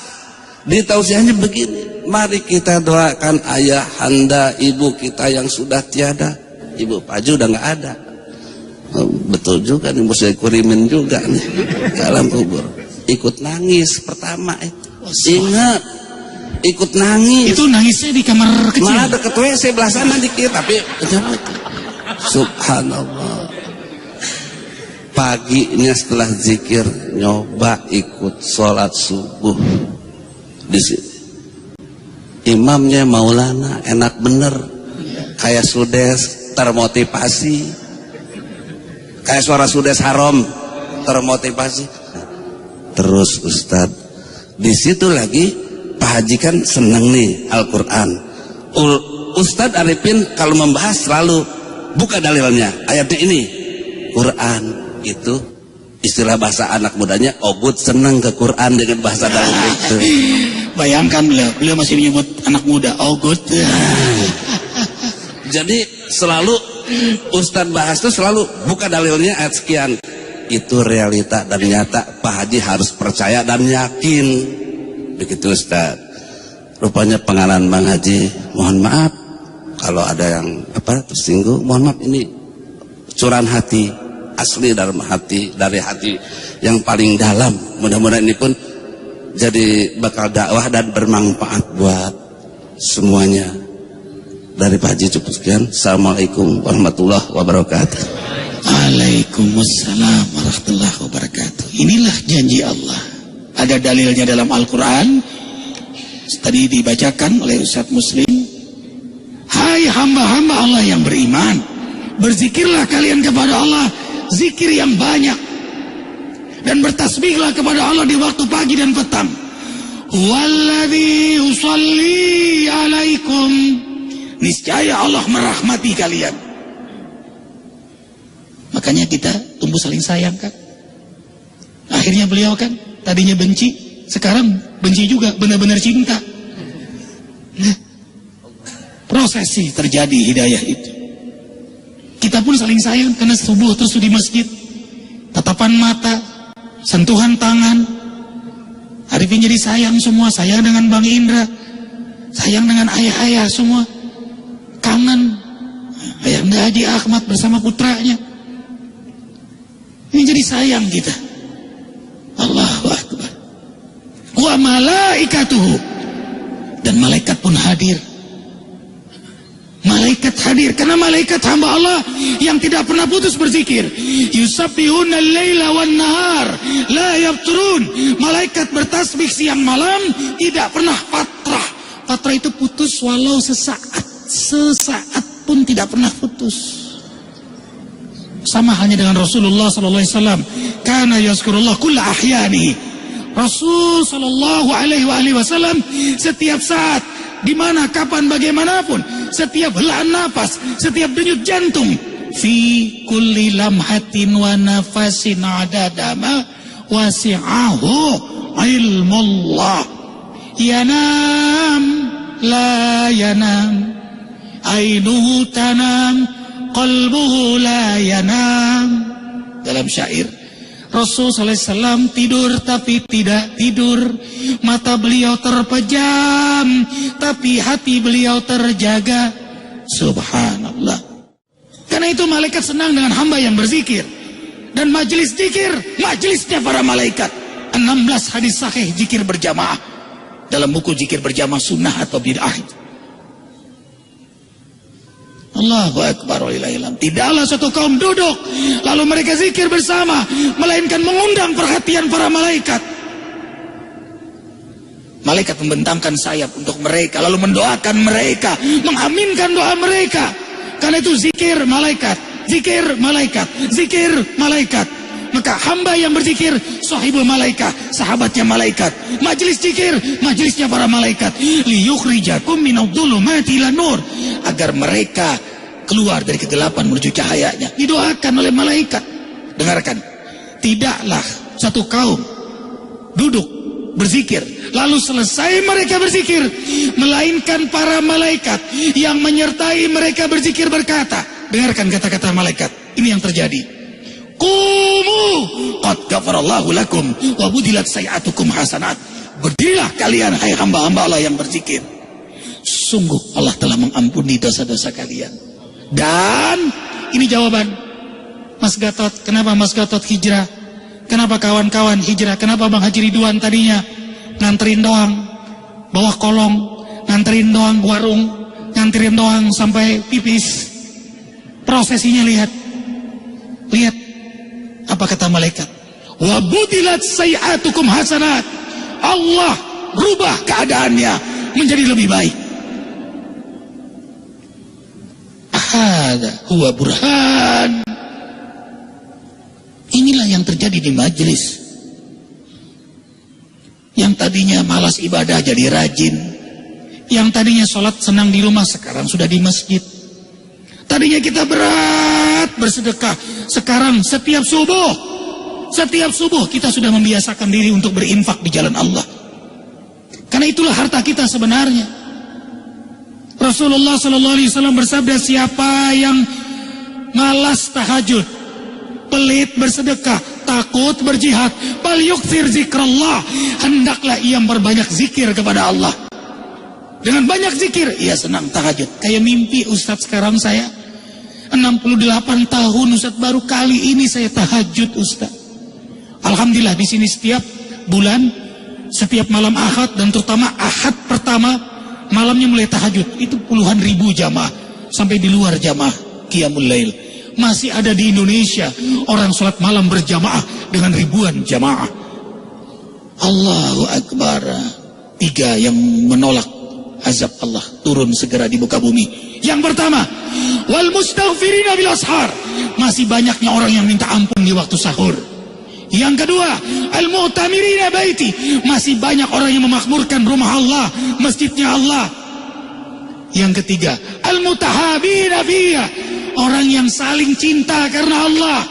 di tausiahnya begini. Mari kita doakan ayah, anda, ibu kita yang sudah tiada. Ibu Paju udah nggak ada. Oh, betul juga nih, mesti kurimin juga nih ke alam kubur. Ikut nangis pertama, ingat, ikut nangis. Itu nangisnya di kamar kecil. Malah deket WC belah sana dikit, tapi subhanallah. Paginya setelah zikir nyoba ikut sholat subuh di sini. Imamnya Maulana enak bener, kayak sudes termotivasi. Kayak suara sudes haram termotivasi. Terus Ustadz di situ lagi Pak Haji kan seneng nih Al-Quran. Ustadz Arifin kalau membahas selalu buka dalilnya, ayatnya ini Quran itu Istilah bahasa anak mudanya, ogut senang ke Quran dengan bahasa dalam itu. Bayangkan beliau masih menyebut anak muda ogut. Jadi selalu Ustadz bahas itu selalu buka dalilnya ayat sekian. Itu realita dan nyata, Pak Haji harus percaya dan yakin. Begitu Ustadz. Rupanya pengalaman Bang Haji, mohon maaf kalau ada yang tersinggung, mohon maaf, ini curahan hati, asli dalam hati, dari hati yang paling dalam. Mudah-mudahan ini pun jadi bakal dakwah dan bermanfaat buat semuanya. Dari Pak Haji cukup sekian. Assalamualaikum warahmatullahi wabarakatuh. Waalaikumsalam warahmatullahi wabarakatuh. Inilah janji Allah. Ada dalilnya dalam Al-Quran. Tadi dibacakan oleh Ustaz Muslim. Hai hamba-hamba Allah yang beriman, berzikirlah kalian kepada Allah zikir yang banyak, dan bertasbihlah kepada Allah di waktu pagi dan petang. Walladzi yusalli alaikum, niscaya Allah merahmati kalian. Makanya kita tumbuh saling sayang kan. Akhirnya beliau kan tadinya benci, sekarang benci juga, benar-benar cinta. Nah, prosesi terjadi hidayah itu. Kita pun saling sayang karena subuh terus di masjid, tatapan mata, sentuhan tangan. Arifin jadi sayang semua, sayang dengan Bang Indra, sayang dengan ayah-ayah semua, kangen Ayahanda Haji Ahmad bersama putranya. Ini jadi sayang kita. Allahu Akbar. Wa malaikatuhu, dan malaikat pun hadir. Malaikat hadir karena malaikat hamba Allah yang tidak pernah putus berzikir. Yusabbihuna al-laila wan nahar la yafturun. Malaikat bertasbih siang malam, tidak pernah fatrah. Fatrah itu putus walau sesaat. Sesaat pun tidak pernah putus. Sama halnya dengan Rasulullah sallallahu alaihi wasallam. Kana yazkurullah kulla ahyani. Rasul sallallahu alaihi wasallam setiap saat, di mana, kapan, bagaimanapun, setiap helaan nafas, setiap denyut jantung, fi kulli lamhatin wa nafasin adadama wasi'ahu ilmullah. Yanam la yanam, ainuhu tanam, qalbuhu la yanam. Dalam syair, Rasul SAW tidur tapi tidak tidur. Mata beliau terpejam tapi hati beliau terjaga. Subhanallah. Karena itu malaikat senang dengan hamba yang berzikir. Dan majelis zikir, majelisnya para malaikat. 16 hadis sahih zikir berjamaah dalam buku zikir berjamaah sunnah atau bid'ah. Allahu Akbar walillahilhamd. Tidaklah suatu kaum duduk lalu mereka zikir bersama, melainkan mengundang perhatian para malaikat. Malaikat membentangkan sayap untuk mereka, lalu mendoakan mereka, mengaminkan doa mereka. Karena itu zikir malaikat, zikir malaikat, zikir malaikat. Maka hamba yang berzikir sahibul malaikat, sahabatnya malaikat. Majelis zikir, majelisnya para malaikat. Liyukhrijakum minadh-dhulumati ilan nur, agar mereka keluar dari kegelapan menuju cahayanya. Didoakan oleh malaikat. Dengarkan, tidaklah satu kaum duduk berzikir lalu selesai mereka berzikir, melainkan para malaikat yang menyertai mereka berzikir berkata, dengarkan kata-kata malaikat, ini yang terjadi. Qumu qad ghafarallahu lakum wa budilat sayi'atukum hasanat. Berdirilah kalian hai hamba-hamba Allah yang berzikir, sungguh Allah telah mengampuni dosa-dosa kalian. Dan ini jawaban Mas Gatot, kenapa Mas Gatot hijrah, kenapa kawan-kawan hijrah, kenapa Bang Haji Ridwan tadinya nganterin doang bawah kolong, nganterin doang warung, nganterin doang sampai pipis. Prosesinya lihat apa kata malaikat, wa budilat sayi'atukum hasanat. Allah rubah keadaannya menjadi lebih baik. Hada huwa burhan. Inilah yang terjadi di majelis. Yang tadinya malas ibadah jadi rajin. Yang tadinya sholat senang di rumah sekarang sudah di masjid. Tadinya kita berat bersedekah, sekarang setiap subuh setiap subuh kita sudah membiasakan diri untuk berinfak di jalan Allah. Karena itulah harta kita sebenarnya. Rasulullah SAW bersabda, siapa yang malas tahajud, pelit bersedekah, takut berjihad, bal yukthir zikrallah, hendaklah ia berbanyak zikir kepada Allah. Dengan banyak zikir, ia senang tahajud. Kayak mimpi Ustadz sekarang saya 68 tahun Ustadz, baru kali ini saya tahajud Ustadz. Alhamdulillah di sini setiap bulan, setiap malam Ahad, dan terutama Ahad pertama malamnya mulai tahajud. Itu puluhan ribu jamaah sampai di luar jamaah Qiyamul Lail. Masih ada di Indonesia orang sholat malam berjamaah dengan ribuan jamaah. Allahu Akbar. 3 yang menolak azab Allah turun segera di muka bumi. Yang pertama, wal mustaghfirina bil ashar, masih banyaknya orang yang minta ampun di waktu sahur. Yang kedua, al mu'tamirina baiti, masih banyak orang yang memakmurkan rumah Allah, masjidnya Allah. Yang ketiga, al mutahabina fiyya, orang yang saling cinta karena Allah.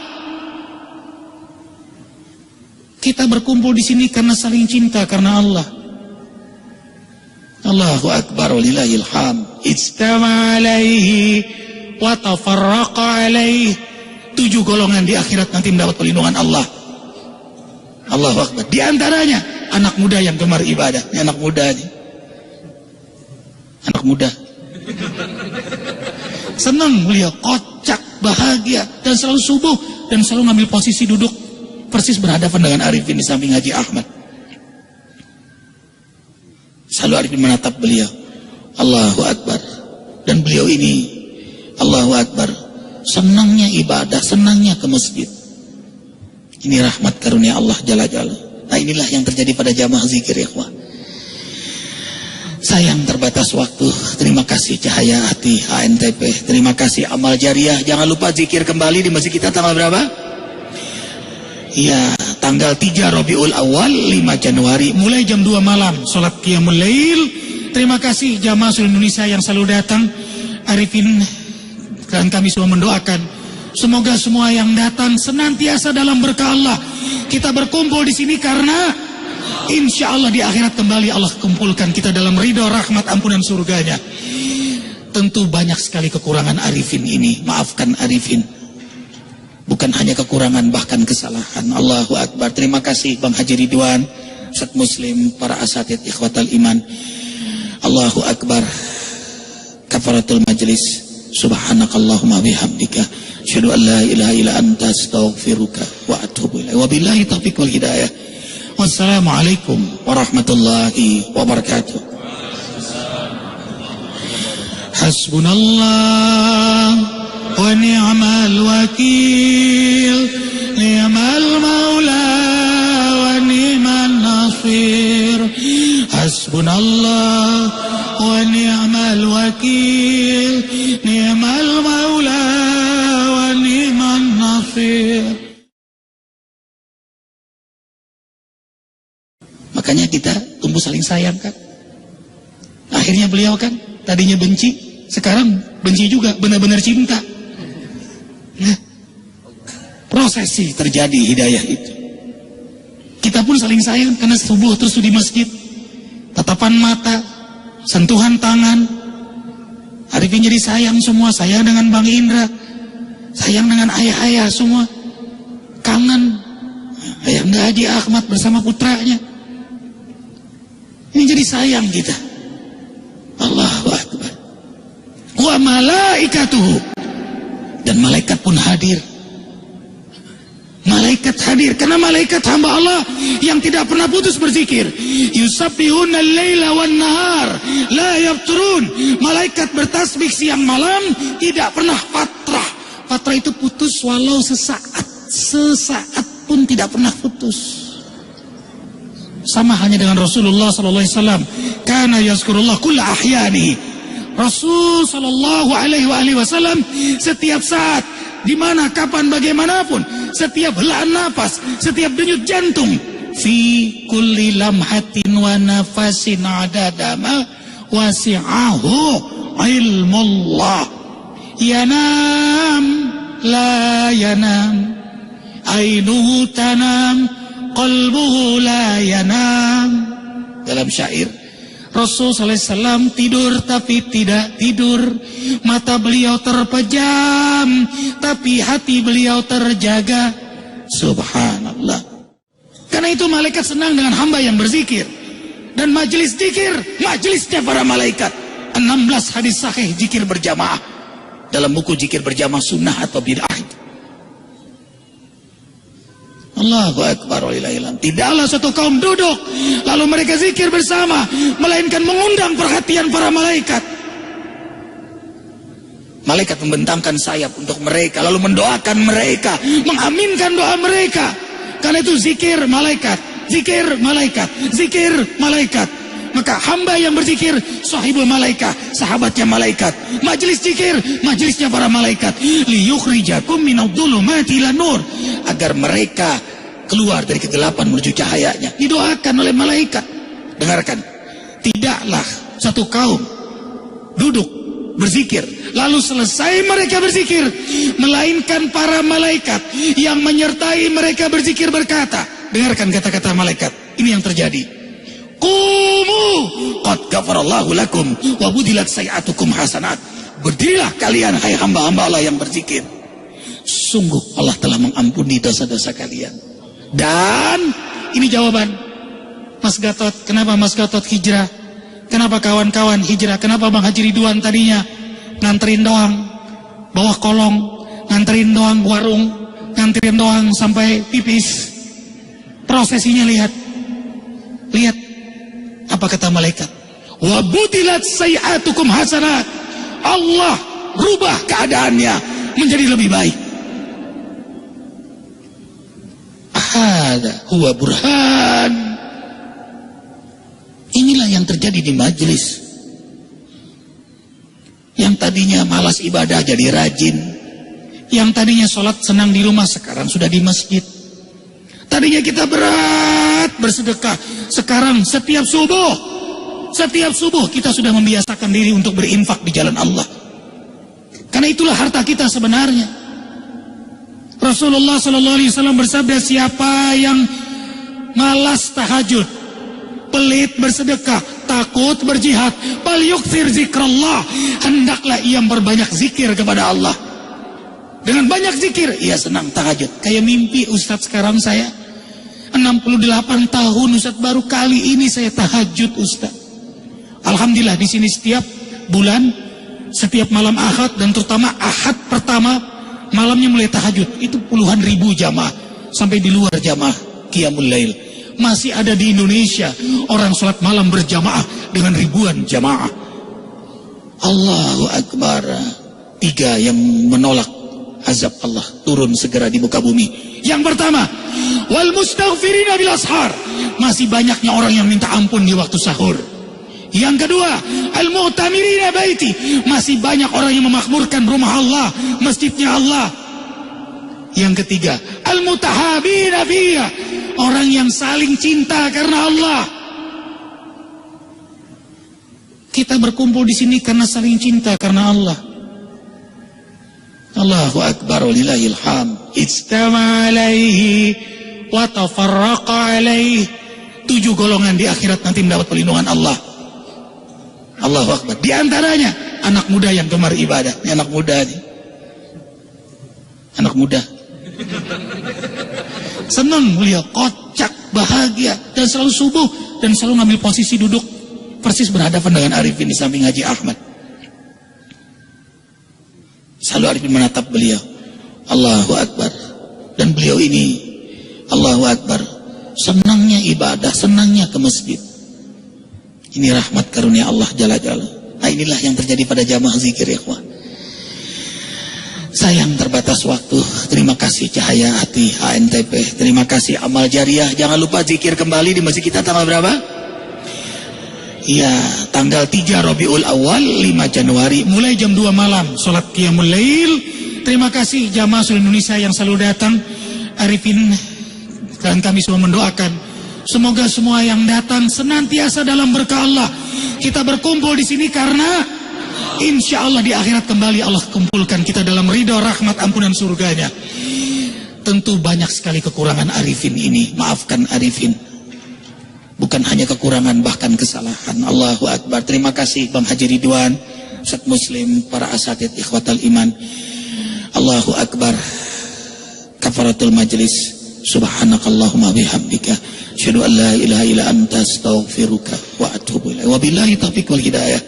Kita berkumpul di sini karena saling cinta karena Allah. Allahu Akbar walillahil hamd. Ijtama alaihi wa tafarraqa alaihi. 7 golongan di akhirat nanti mendapat perlindungan Allah. Allahu Akbar. Di antaranya anak muda yang gemar ibadah. Ini anak muda nih. Anak muda. Senang beliau, kocak, bahagia, dan selalu subuh dan selalu ngambil posisi duduk persis berhadapan dengan Arifin di samping Haji Ahmad. Selalu Arifin menatap beliau. Allahu Akbar. Dan beliau ini, Allahu Akbar, senangnya ibadah, senangnya ke masjid. Ini rahmat karunia Allah Jalla Jalla. Nah, inilah yang terjadi pada jamaah zikir, ya ikhwah. Sayang terbatas waktu. Terima kasih Cahaya Hati HNTP. Terima kasih Amal Jariah. Jangan lupa zikir kembali di masjid kita tanggal berapa? Ya, tanggal 3 Rabiul Awal 5 Januari mulai jam 2 malam salat Qiyamul Lail. Terima kasih jamaah seluruh Indonesia yang selalu datang. Arifin dan kami semua mendoakan semoga semua yang datang senantiasa dalam berkah Allah. Kita berkumpul di sini karena insya Allah di akhirat kembali Allah kumpulkan kita dalam ridho, rahmat, ampunan surganya. Tentu banyak sekali kekurangan Arifin ini. Maafkan Arifin. Bukan hanya kekurangan, bahkan kesalahan. Allahu Akbar. Terima kasih Bang Haji Ridwan, Ustadz Muslim, para asatid ikhwatal iman. Allahu Akbar. Kafaratul majlis. Subhanakallahumma bihamdika asyhadu an la ilaha illa anta astaghfiruka wa atubu ilaik. Wabillahi taufiq wal hidayah. Wassalamualaikum warahmatullahi wabarakatuh. Hasbunallah wa ni'mal wakil, ni'mal maula wa ni'man nasir. Hasbunallah wa ni'mal wakil, ni'mal maula wa ni'man nasir. Makanya kita tumbuh saling sayang kan. Akhirnya beliau kan tadinya benci, sekarang benci juga, benar-benar cinta. Nah, prosesi terjadi hidayah itu. Kita pun saling sayang karena subuh terus di masjid. Tatapan mata, sentuhan tangan. Arifin jadi sayang semua, sayang dengan Bang Indra, sayang dengan ayah-ayah semua. Kangen Ayahanda Haji Ahmad bersama putranya. Ini jadi sayang kita. Allahu Akbar. Wa malaikatuhu, dan malaikat pun hadir. Malaikat hadir karena malaikat hamba Allah yang tidak pernah putus berzikir. Yusabbihuna al-laila wan nahar la yafturun. Malaikat bertasbih siang malam tidak pernah fatrah. Fatrah itu putus walau sesaat. Sesaat pun tidak pernah putus. Sama halnya dengan Rasulullah sallallahu alaihi wasallam. Kana yazkurullah kulla ahyani. Rasul sallallahu alaihi wasallam setiap saat, di mana, kapan, bagaimanapun, setiap helaan nafas, setiap denyut jantung, fi kulli lamhatin wa nafasin adadama wasi'ahu ilmullah. Yanam la yanam. ainuhu tanam qalbuhu la yanam. Dalam syair, Rasul SAW tidur tapi tidak tidur, mata beliau terpejam tapi hati beliau terjaga. Subhanallah. Karena itu malaikat senang dengan hamba yang berzikir. Dan majelis zikir, majelisnya para malaikat. 16 hadis sahih zikir berjamaah dalam buku zikir berjamaah sunnah atau bid'ah. Allahu Akbar walillahilhamd. Tidaklah suatu kaum duduk lalu mereka zikir bersama, melainkan mengundang perhatian para malaikat. Malaikat membentangkan sayap untuk mereka, lalu mendoakan mereka, mengaminkan doa mereka. Karena itu zikir malaikat, zikir malaikat, zikir malaikat. Maka hamba yang berzikir sahibul malaikat, sahabatnya malaikat. Majelis zikir, majelisnya para malaikat. Liyukhrijakum minadh-dhulumati ilan nur, agar mereka keluar dari kegelapan menuju cahayanya. Didoakan oleh malaikat. Dengarkan, tidaklah satu kaum duduk berzikir lalu selesai mereka berzikir, melainkan para malaikat yang menyertai mereka berzikir berkata, dengarkan kata-kata malaikat, ini yang terjadi. Qumu qad ghafarallahu lakum wa budilat sayi'atukum hasanat. Berdirilah kalian hai hamba-hamba Allah yang berzikir, sungguh Allah telah mengampuni dosa-dosa kalian. Dan ini jawaban Mas Gatot, kenapa Mas Gatot hijrah? Kenapa kawan-kawan hijrah? Kenapa Bang Haji Ridwan tadinya nganterin doang bawah kolong, nganterin doang warung, nganterin doang sampai pipis? Prosesinya lihat apa kata malaikat? Wa budilat sayi'atukum hasanat. Allah rubah keadaannya menjadi lebih baik. Hada huwa burhan. Inilah yang terjadi di majelis. Yang tadinya malas ibadah jadi rajin. Yang tadinya sholat senang di rumah sekarang sudah di masjid. Tadinya kita berat bersedekah, sekarang setiap subuh kita sudah membiasakan diri untuk berinfak di jalan Allah. Karena itulah harta kita sebenarnya. Rasulullah SAW bersabda, siapa yang malas tahajud, pelit bersedekah, takut berjihad, bal yukthir zikrallah, hendaklah ia berbanyak zikir kepada Allah. Dengan banyak zikir ia senang tahajud. Kayak mimpi Ustadz sekarang saya 68 tahun Ustadz, baru kali ini saya tahajud Ustadz. Alhamdulillah di sini setiap bulan, setiap malam Ahad, dan terutama Ahad pertama malamnya mulai tahajud. Itu puluhan ribu jamaah sampai di luar jamaah Qiyamul Lail. Masih ada di Indonesia orang sholat malam berjamaah dengan ribuan jamaah. Allahu Akbar. 3 yang menolak azab Allah turun segera di muka bumi. Yang pertama, wal mustaghfirina bil ashar. Masih banyaknya orang yang minta ampun di waktu sahur. Yang kedua, al mu'tamirina baiti. Masih banyak orang yang memakmurkan rumah Allah, masjidnya Allah. Yang ketiga, al mutahabina fiyya. Orang yang saling cinta karena Allah. Kita berkumpul di sini karena saling cinta karena Allah. Allahu Akbar walillahil hamd. Ijtama alaihi wa tafarraqa alaihi. 7 golongan di akhirat nanti mendapat perlindungan Allah. Allahu Akbar. Di antaranya anak muda yang gemar ibadah. Ini anak muda nih. Anak muda. Senang beliau, kocak, bahagia, dan selalu subuh, dan selalu ngambil posisi duduk persis berhadapan dengan Arifin di samping Haji Ahmad. Selalu Arifin menatap beliau. Allahu Akbar. Dan beliau ini, Allahu Akbar, senangnya ibadah, senangnya ke masjid. Ini rahmat karunia Allah Jalla Jalla. Nah, inilah yang terjadi pada jamaah zikir ya kawan. Sayang terbatas waktu. Terima kasih Cahaya Hati HNTP. Terima kasih Amal Jariah. Jangan lupa zikir kembali di masjid kita tanggal berapa? Iya, tanggal 3 Rabiul Awal 5 Januari mulai jam 2 malam salat Qiyamul Lail. Terima kasih jamaah seluruh Indonesia yang selalu datang. Arifin dan kami semua mendoakan semoga semua yang datang senantiasa dalam berkah Allah. Kita berkumpul di sini karena insya Allah di akhirat kembali Allah kumpulkan kita dalam ridho, rahmat, ampunan surganya. Tentu banyak sekali kekurangan Arifin ini. Maafkan Arifin. Bukan hanya kekurangan, bahkan kesalahan. Allahu Akbar. Terima kasih Bang Haji Ridwan, Ustaz Muslim, para asatid ikhwatal iman. Allahu Akbar. Kafaratul majlis. Subhanakallahumma bihamdika. Asyhadu an la ilaha illa anta astaghfiruka wa atubu ilaik. Wabillahi taufiq wal hidayah.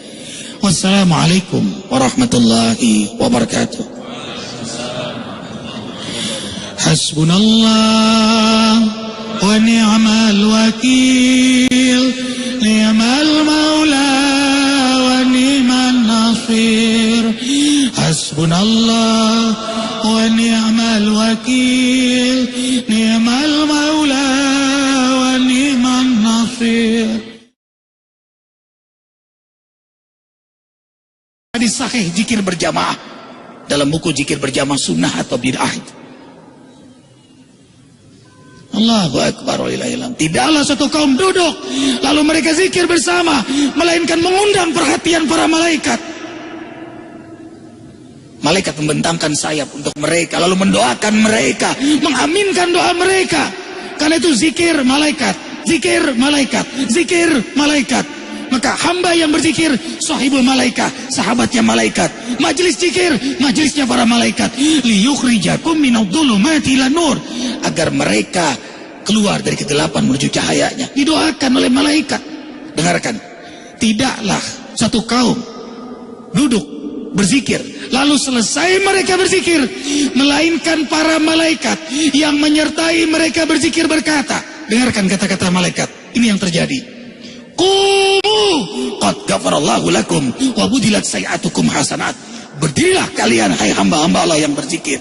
Wassalamualaikum warahmatullahi wabarakatuh. Hasbunallah wa ni'mal wakil, ni'mal maula wa ni'man nasir. Hasbunallah wa ni'mal wakil, ni'mal maula wa ni'man nasir. Hadis sahih zikir berjamaah dalam buku zikir berjamaah sunnah atau bid'ah itu. Allahu Akbar walillahilhamd. Tidaklah satu kaum duduk lalu mereka zikir bersama, melainkan mengundang perhatian para malaikat. Malaikat membentangkan sayap untuk mereka, lalu mendoakan mereka, mengaminkan doa mereka. Karena itu zikir malaikat, zikir malaikat, zikir malaikat. Maka hamba yang berzikir sahibul malaikat, sahabatnya malaikat. Majlis zikir, majlisnya para malaikat. Liyukhrijakum minadh-dhulumati ilan nur, agar mereka keluar dari kegelapan menuju cahayanya. Didoakan oleh malaikat. Dengarkan, tidaklah satu kaum duduk berzikir lalu selesai mereka berzikir, melainkan para malaikat yang menyertai mereka berzikir berkata, dengarkan kata-kata malaikat, ini yang terjadi. Qumu qad ghafarallahu lakum wa budilat sayi'atukum hasanat. Berdirilah kalian hai hamba-hamba Allah yang berzikir,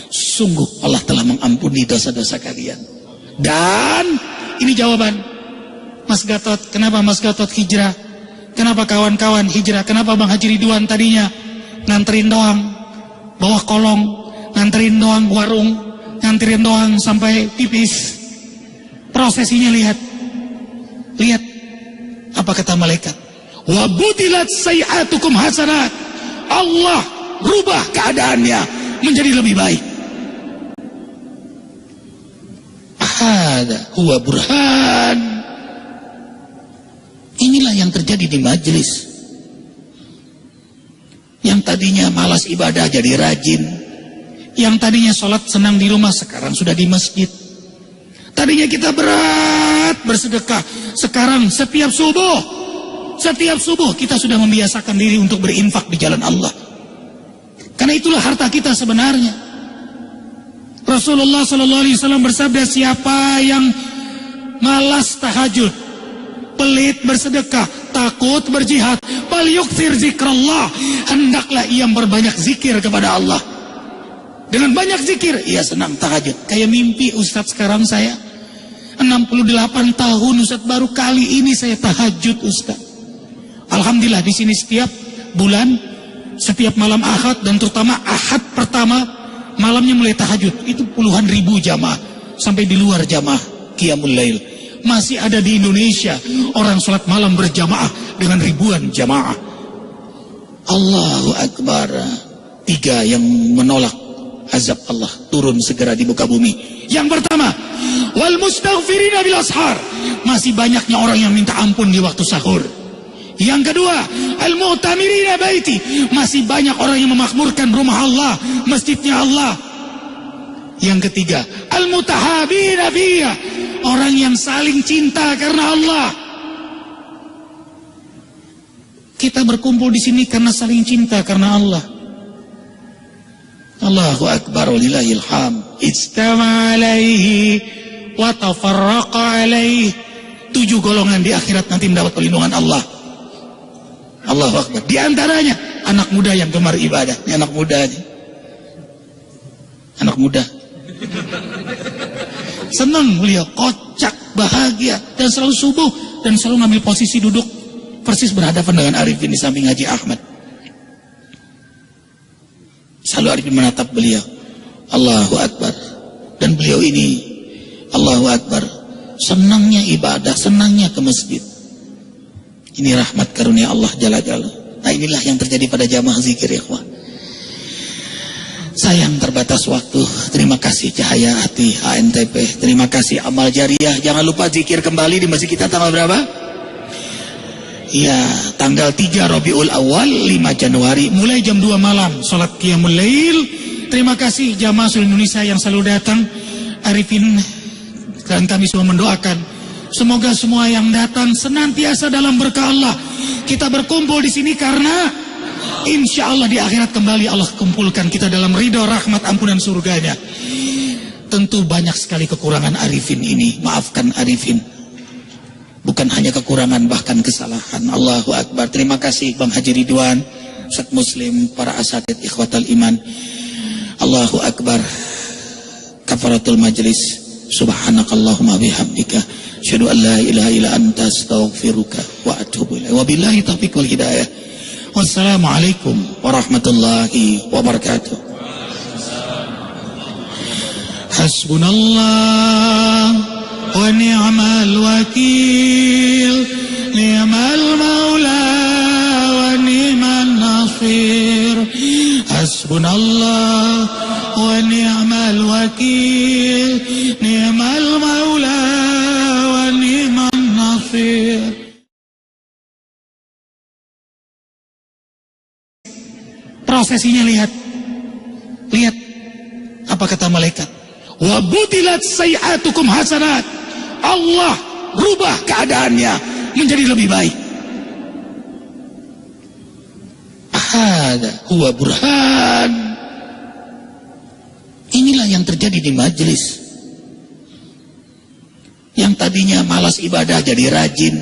sungguh Allah telah mengampuni dosa-dosa kalian. Dan ini jawaban Mas Gatot. Kenapa Mas Gatot hijrah? Kenapa kawan-kawan hijrah? Kenapa Bang Haji Ridwan tadinya nganterin doang bawah kolong, nganterin doang warung, nganterin doang sampai pipis? Prosesinya lihat apa kata malaikat? Wa budilat sayi'atukum hasanat. Allah rubah keadaannya menjadi lebih baik. Hada huwa burhan. Inilah yang terjadi di majelis. Yang tadinya malas ibadah jadi rajin. Yang tadinya sholat senang di rumah sekarang sudah di masjid. Tadinya kita berat bersedekah, sekarang setiap subuh kita sudah membiasakan diri untuk berinfak di jalan Allah. Karena itulah harta kita sebenarnya. Rasulullah SAW bersabda, siapa yang malas tahajud, pelit bersedekah, takut berjihad, fal yukthir zikrallah, hendaklah ia berbanyak zikir kepada Allah. Dengan banyak zikir ia senang tahajud. Kayak mimpi Ustadz sekarang saya 68 tahun Ustadz, baru kali ini saya tahajud Ustadz. Alhamdulillah di sini setiap bulan, setiap malam Ahad, dan terutama Ahad pertama malamnya mulai tahajud. Itu puluhan ribu jamaah, sampai di luar jamaah Qiyamul Lail. Masih ada di Indonesia orang sholat malam berjamaah dengan ribuan jamaah. Allahu Akbar. 3 yang menolak azab Allah turun segera di muka bumi. Yang pertama, wal mustaghfirina bil ashar, masih banyaknya orang yang minta ampun di waktu sahur. Yang kedua, al mu'tamirina baiti, masih banyak orang yang memakmurkan rumah Allah, masjidnya Allah. Yang ketiga, al mutahabina fiyya, orang yang saling cinta karena Allah. Kita berkumpul di sini karena saling cinta karena Allah. Allahu Akbar walillahil hamd. Ijtama alaihi wa tafarraqa alaihi. 7 golongan di akhirat nanti mendapat perlindungan Allah. Allahu Akbar. Di antaranya anak muda yang gemar ibadah. Ini anak muda nih. Anak muda. Senang beliau, kocak, bahagia, dan selalu subuh dan selalu ngambil posisi duduk persis berhadapan dengan Arifin di samping Haji Ahmad. Selalu Arifin menatap beliau. Allahu Akbar. Dan beliau ini, Allahu Akbar, senangnya ibadah, senangnya ke masjid. Ini rahmat karunia Allah Jalla Jalla. Nah inilah yang terjadi pada jamaah zikir, ya ikhwan. Sayang terbatas waktu, terima kasih Cahaya Hati HNTP, terima kasih amal jariah. Jangan lupa zikir kembali di masjid kita tanggal berapa? Ya, tanggal 3 Rabiul Awal 5 Januari mulai jam 2 malam salat Qiyamul Lail. Terima kasih jamaah seluruh Indonesia yang selalu datang. Arifin dan kami semua mendoakan semoga semua yang datang senantiasa dalam berkah Allah. Kita berkumpul di sini karena insya Allah di akhirat kembali Allah kumpulkan kita dalam ridho, rahmat, ampunan surganya. Tentu banyak sekali kekurangan Arifin ini. Maafkan Arifin. Bukan hanya kekurangan, bahkan kesalahan. Allahu Akbar. Terima kasih Bang Haji Ridwan, Ustaz Muslim, para asatid ikhwatal iman. Allahu Akbar. Kafaratul majlis. Subhanakallahumma bihamdika. Asyhadu an la ilaha illa anta astaghfiruka wa atubu ilaik. Wabillahi taufiq wal hidayah. Wassalamualaikum warahmatullahi wabarakatuh. Hasbunallah wa ni'mal wakil, ni'mal maula wa ni'man nasir. Hasbunallah wa ni'mal wakil, ni'mal maula wa ni'man nasir. Prosesinya lihat apa kata malaikat, wa butilat sayi'atukum hasanat. Allah rubah keadaannya menjadi lebih baik. Hada huwa burhan. Inilah yang terjadi di majelis. Yang tadinya malas ibadah jadi rajin.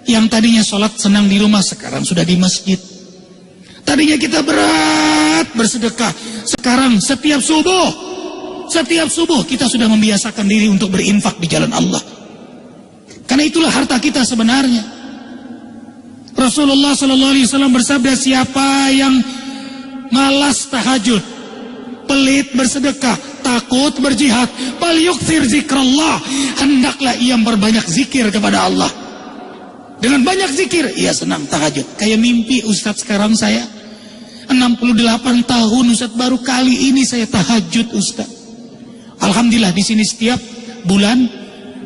Yang tadinya sholat senang di rumah sekarang sudah di masjid. Tadinya kita berat bersedekah, sekarang setiap subuh kita sudah membiasakan diri untuk berinfak di jalan Allah. Karena itulah harta kita sebenarnya. Rasulullah SAW bersabda, siapa yang malas tahajud, pelit bersedekah, takut berjihad, falyukthir zikrallah, hendaklah ia berbanyak zikir kepada Allah. Dengan banyak zikir, ia senang tahajud. Kayak mimpi Ustadz sekarang saya. 68 tahun Ustadz, baru kali ini saya tahajud Ustadz. Alhamdulillah di sini setiap bulan,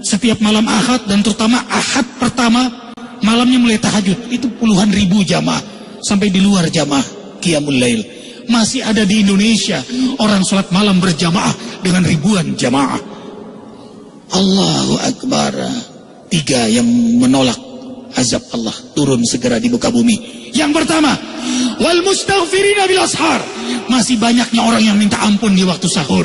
setiap malam Ahad dan terutama Ahad pertama, malamnya mulai tahajud. Itu puluhan ribu jamaah. Sampai di luar jamaah Qiyamul Lail. Masih ada di Indonesia orang sholat malam berjamaah dengan ribuan jamaah. Allahu Akbar. 3 yang menolak azab Allah turun segera di muka bumi. Yang pertama, wal mustaghfirina bil ashar. Masih banyaknya orang yang minta ampun di waktu sahur.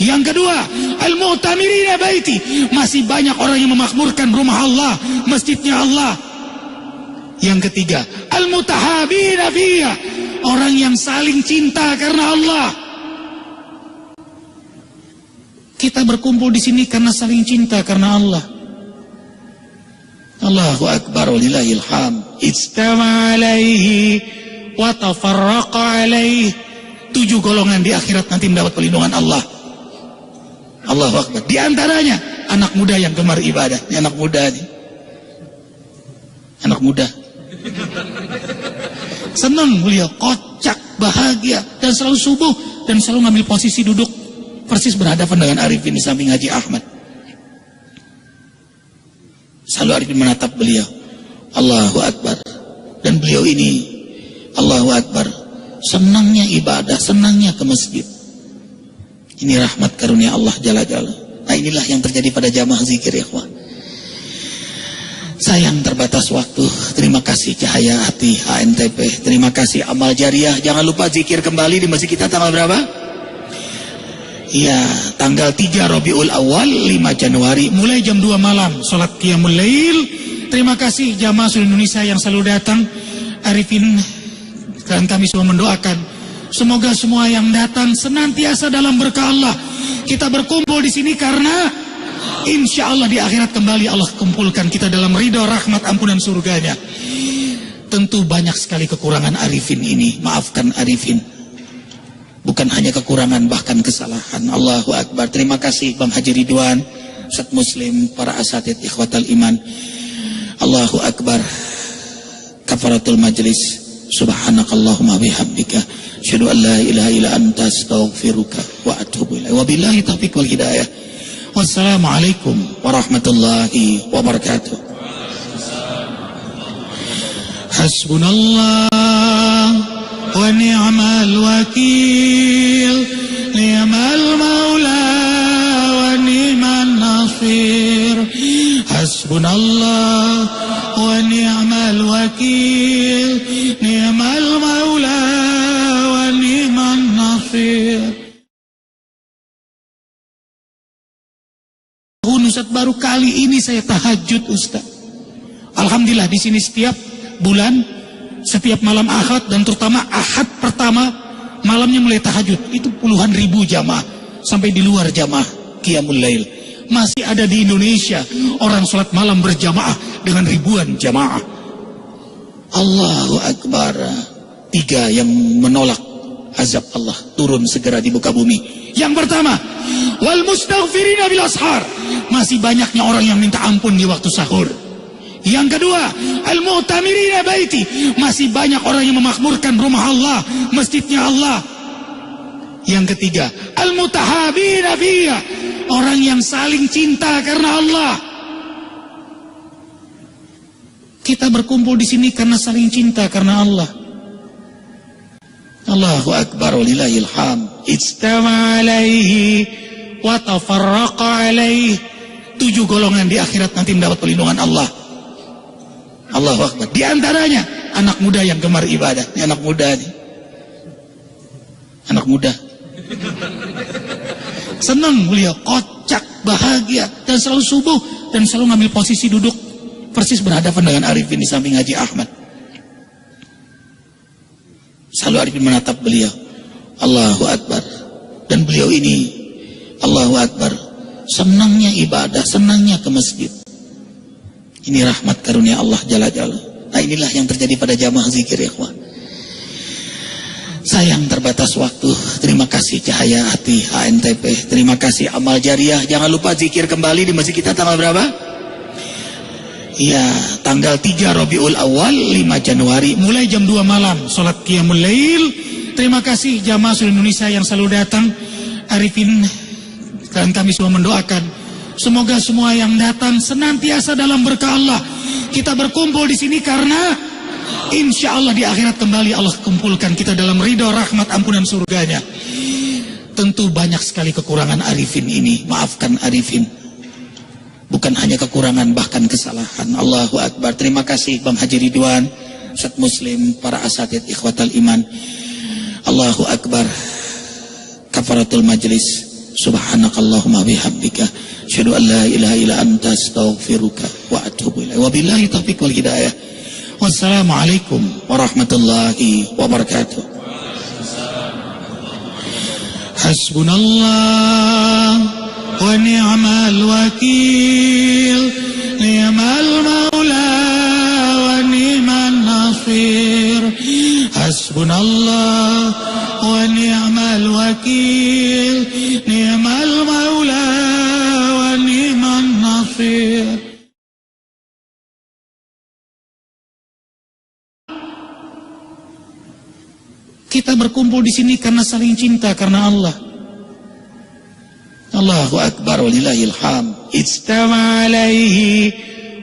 Yang kedua, al mu'tamirina baiti. Masih banyak orang yang memakmurkan rumah Allah, masjidnya Allah. Yang ketiga, al mutahabina fiha. Orang yang saling cinta karena Allah. Kita berkumpul di sini karena saling cinta karena Allah. Allahu Akbar walillahil hamd. Ijtama alaihi wa tafarraqa alaihi. 7 golongan di akhirat nanti mendapat perlindungan Allah. Allahu Akbar. Di antaranya anak muda yang gemar ibadah. Ini anak muda nih. Anak muda. Senang beliau, kocak, bahagia, dan selalu subuh dan selalu ngambil posisi duduk persis berhadapan dengan Arifin di samping Haji Ahmad. Selalu Arifin menatap beliau. Allahu Akbar. Dan beliau ini, Allahu Akbar, senangnya ibadah, senangnya ke masjid. Ini rahmat karunia Allah Jalla Jalla. Nah inilah yang terjadi pada jamaah zikir ya ikhwan. Sayang terbatas waktu. Terima kasih Cahaya Hati HNTP, terima kasih amal jariah. Jangan lupa zikir kembali di masjid kita tanggal berapa? Ya, tanggal 3 Rabiul Awal 5 Januari mulai jam 2 malam salat Qiyamul Lail. Terima kasih jamaah seluruh Indonesia yang selalu datang. Arifin dan kami semua mendoakan semoga semua yang datang senantiasa dalam berkah Allah. Kita berkumpul di sini karena insya Allah di akhirat kembali Allah kumpulkan kita dalam ridho, rahmat, ampunan surganya. Tentu banyak sekali kekurangan Arifin ini. Maafkan Arifin. Bukan hanya kekurangan, bahkan kesalahan. Allahu Akbar. Terima kasih Bang Haji Ridwan, Ustaz Muslim, para asatid ikhwatal iman. Allahu Akbar. Kafaratul majlis. Subhanakallahumma bihamdika asyhadu an la ilaha illa anta astaghfiruka wa atubu ilaik. Wabillahi taufiq wal hidayah. Wassalamualaikum warahmatullahi wabarakatuh. Hasbunallah wa ni'mal wakil, ni'mal maula wa ni'man nasir. Hasbunallah wa ni'mal wakil, ni'mal maula wa ni'man nasir. Ustaz, baru kali ini saya tahajud, Ustaz. Alhamdulillah di sini setiap bulan, setiap malam Ahad dan terutama Ahad pertama malamnya mulai tahajud. Itu puluhan ribu jamaah sampai di luar jamaah Qiyamul Lail. Masih ada di Indonesia orang sholat malam berjamaah dengan ribuan jamaah. Allahu Akbar. 3 yang menolak azab Allah turun segera di muka bumi. Yang pertama, wal mustaghfirina bil ashar. Masih banyaknya orang yang minta ampun di waktu sahur. Yang kedua, al mu'tamirina baiti. Masih banyak orang yang memakmurkan rumah Allah, masjidnya Allah. Yang ketiga, al mutahabina fiyya. Orang yang saling cinta karena Allah. Kita berkumpul di sini karena saling cinta karena Allah. Allahu Akbar walillahil hamd. Ijtama alaihi wa tafarraqa alaihi. 7 golongan di akhirat nanti mendapat perlindungan Allah. Allahu Akbar. Di antaranya anak muda yang gemar ibadah. Ini anak muda nih. Anak muda. Senang beliau, kocak, bahagia, dan selalu subuh dan selalu ngambil posisi duduk persis berhadapan dengan Arifin di samping Haji Ahmad. Selalu Arifin menatap beliau. Allahu Akbar. Dan beliau ini, Allahu Akbar, senangnya ibadah, senangnya ke masjid. Ini rahmat karunia Allah Jalla Jalla. Nah, inilah yang terjadi pada jamaah zikir, ya ikhwan. Sayang terbatas waktu. Terima kasih Cahaya Hati HNTP. Terima kasih Amal Jariah. Jangan lupa zikir kembali di masjid kita tanggal berapa? Ya, tanggal 3 Rabiul Awal 5 Januari mulai jam 2 malam salat Qiyamul Lail. Terima kasih jamaah seluruh Indonesia yang selalu datang. Arifin dan kami semua mendoakan semoga semua yang datang senantiasa dalam berkah Allah. Kita berkumpul di sini karena insya Allah di akhirat kembali Allah kumpulkan kita dalam ridho, rahmat, ampunan surganya. Tentu banyak sekali kekurangan Arifin ini. Maafkan Arifin. Bukan hanya kekurangan, bahkan kesalahan. Allahu Akbar. Terima kasih Bang Haji Ridwan, Ustaz Muslim, para asatid ikhwatal iman. Allahu Akbar. Kafaratul majlis. Subhanakallahumma bihamdika asyhadu an la ilaha illa anta astaghfiruka wa atubu ilaik. Wabillahi taufiq wal hidayah. Wassalamualaikum warahmatullahi wabarakatuh. Hasbunallah wa ni'mal wakil, ni'mal maula wa ni'man nasir. Hasbunallah wa ni'mal wakil, ni'mal maula wa ni'man nasir. Kita berkumpul di sini karena saling cinta karena Allah. Allahu Akbar walillahil hamd. Ijtama alaihi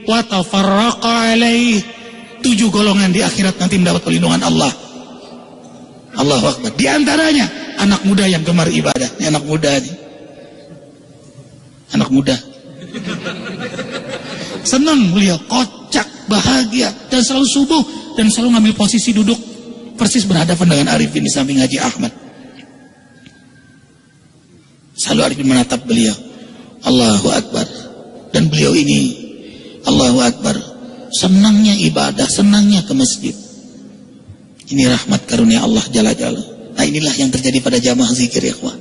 wa tafarraqa alaihi. 7 golongan di akhirat nanti mendapat perlindungan Allah. Allahu Akbar. Di antaranya anak muda yang gemar ibadah. Ini anak muda nih. Anak muda. Senang beliau, kocak, bahagia, dan selalu subuh dan selalu ngambil posisi duduk persis berhadapan dengan Arifin di samping Haji Ahmad. Selalu Arifin menatap beliau. Allahu Akbar. Dan beliau ini, Allahu Akbar, senangnya ibadah, senangnya ke masjid. Ini rahmat karunia Allah Jalla Jalla. Nah, inilah yang terjadi pada jamaah zikir, ya ikhwan.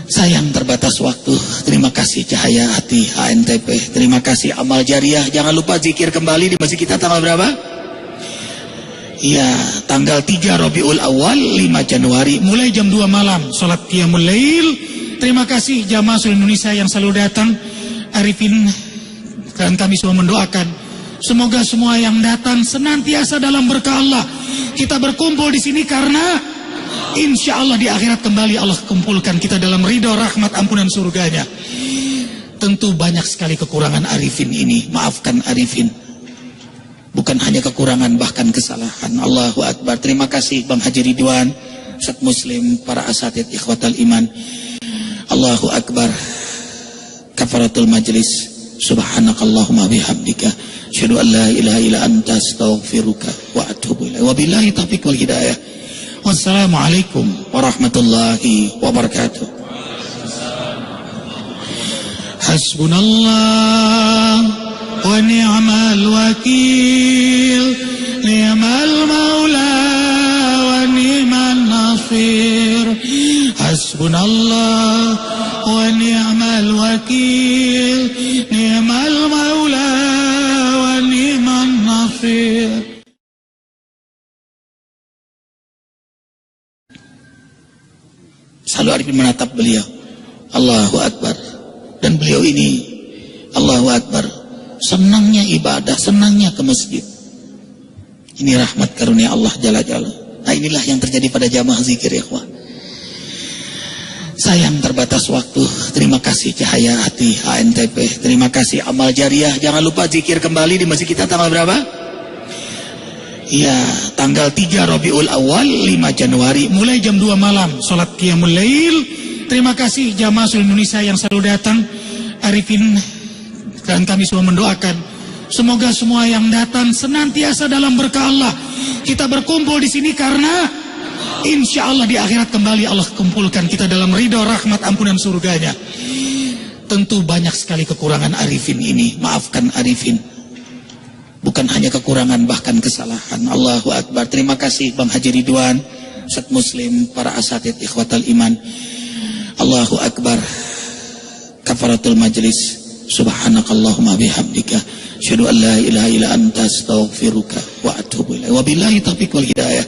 Sayang terbatas waktu. Terima kasih Cahaya Hati HNTP. Terima kasih Amal Jariah. Jangan lupa zikir kembali di masjid kita tanggal berapa? Ya, tanggal 3 Rabiul Awal 5 Januari mulai jam 2 malam salat Qiyamul Lail. Terima kasih jamaah seluruh Indonesia yang selalu datang. Arifin dan kami semua mendoakan Semoga semua yang datang senantiasa dalam berkah Allah. Kita berkumpul di sini karena insya Allah di akhirat kembali Allah kumpulkan kita dalam ridho, rahmat, ampunan surganya. Tentu banyak sekali kekurangan Arifin ini. Maafkan Arifin. Bukan hanya kekurangan, bahkan kesalahan. Allahu Akbar. Terima kasih Bang Haji Ridwan, Ustaz Muslim, para asatid ikhwatal iman. Allahu Akbar. Kafaratul majlis. Subhanakallahumma bihamdika. Asyhadu an la ilaha illa anta astaghfiruka wa atubu ilaik. Wabillahi taufiq wal hidayah. Wassalamualaikum warahmatullahi wabarakatuh. Hasbunallah wa ni'mal wakil, ni'mal maula wa ni'man nasir. Hasbunallah wa ni'mal wakil, ni'mal maula wa ni'man nasir. Selalu Arifin menatap beliau. Allahu Akbar. Dan beliau ini, Allahu Akbar, senangnya ibadah, senangnya ke masjid. Ini rahmat karunia Allah Jalla Jalla. Nah, inilah yang terjadi pada jamaah zikir, ya ikhwah. Sayang terbatas waktu. Terima kasih Cahaya Hati HNTP. Terima kasih Amal Jariah. Jangan lupa zikir kembali di masjid kita tanggal berapa? Ya, tanggal 3 Rabiul Awal 5 Januari mulai jam 2 malam salat Qiyamul Lail. Terima kasih jamaah seluruh Indonesia yang selalu datang. Arifin dan kami semua mendoakan semoga semua yang datang senantiasa dalam berkah Allah. Kita berkumpul di sini karena insya Allah di akhirat kembali Allah kumpulkan kita dalam ridho, rahmat, ampunan surganya. Tentu banyak sekali kekurangan Arifin ini. Maafkan Arifin. Bukan hanya kekurangan, bahkan kesalahan. Allahu Akbar. Terima kasih Bang Haji Ridwan, Ustaz Muslim, para asatid ikhwatal iman. Allahu Akbar. Kafaratul majlis. Subhanakallahumma bihamdika. Asyhadu an la ilaha illa anta astaghfiruka wa atubu ilaik. Wabillahi taufiq wal hidayah.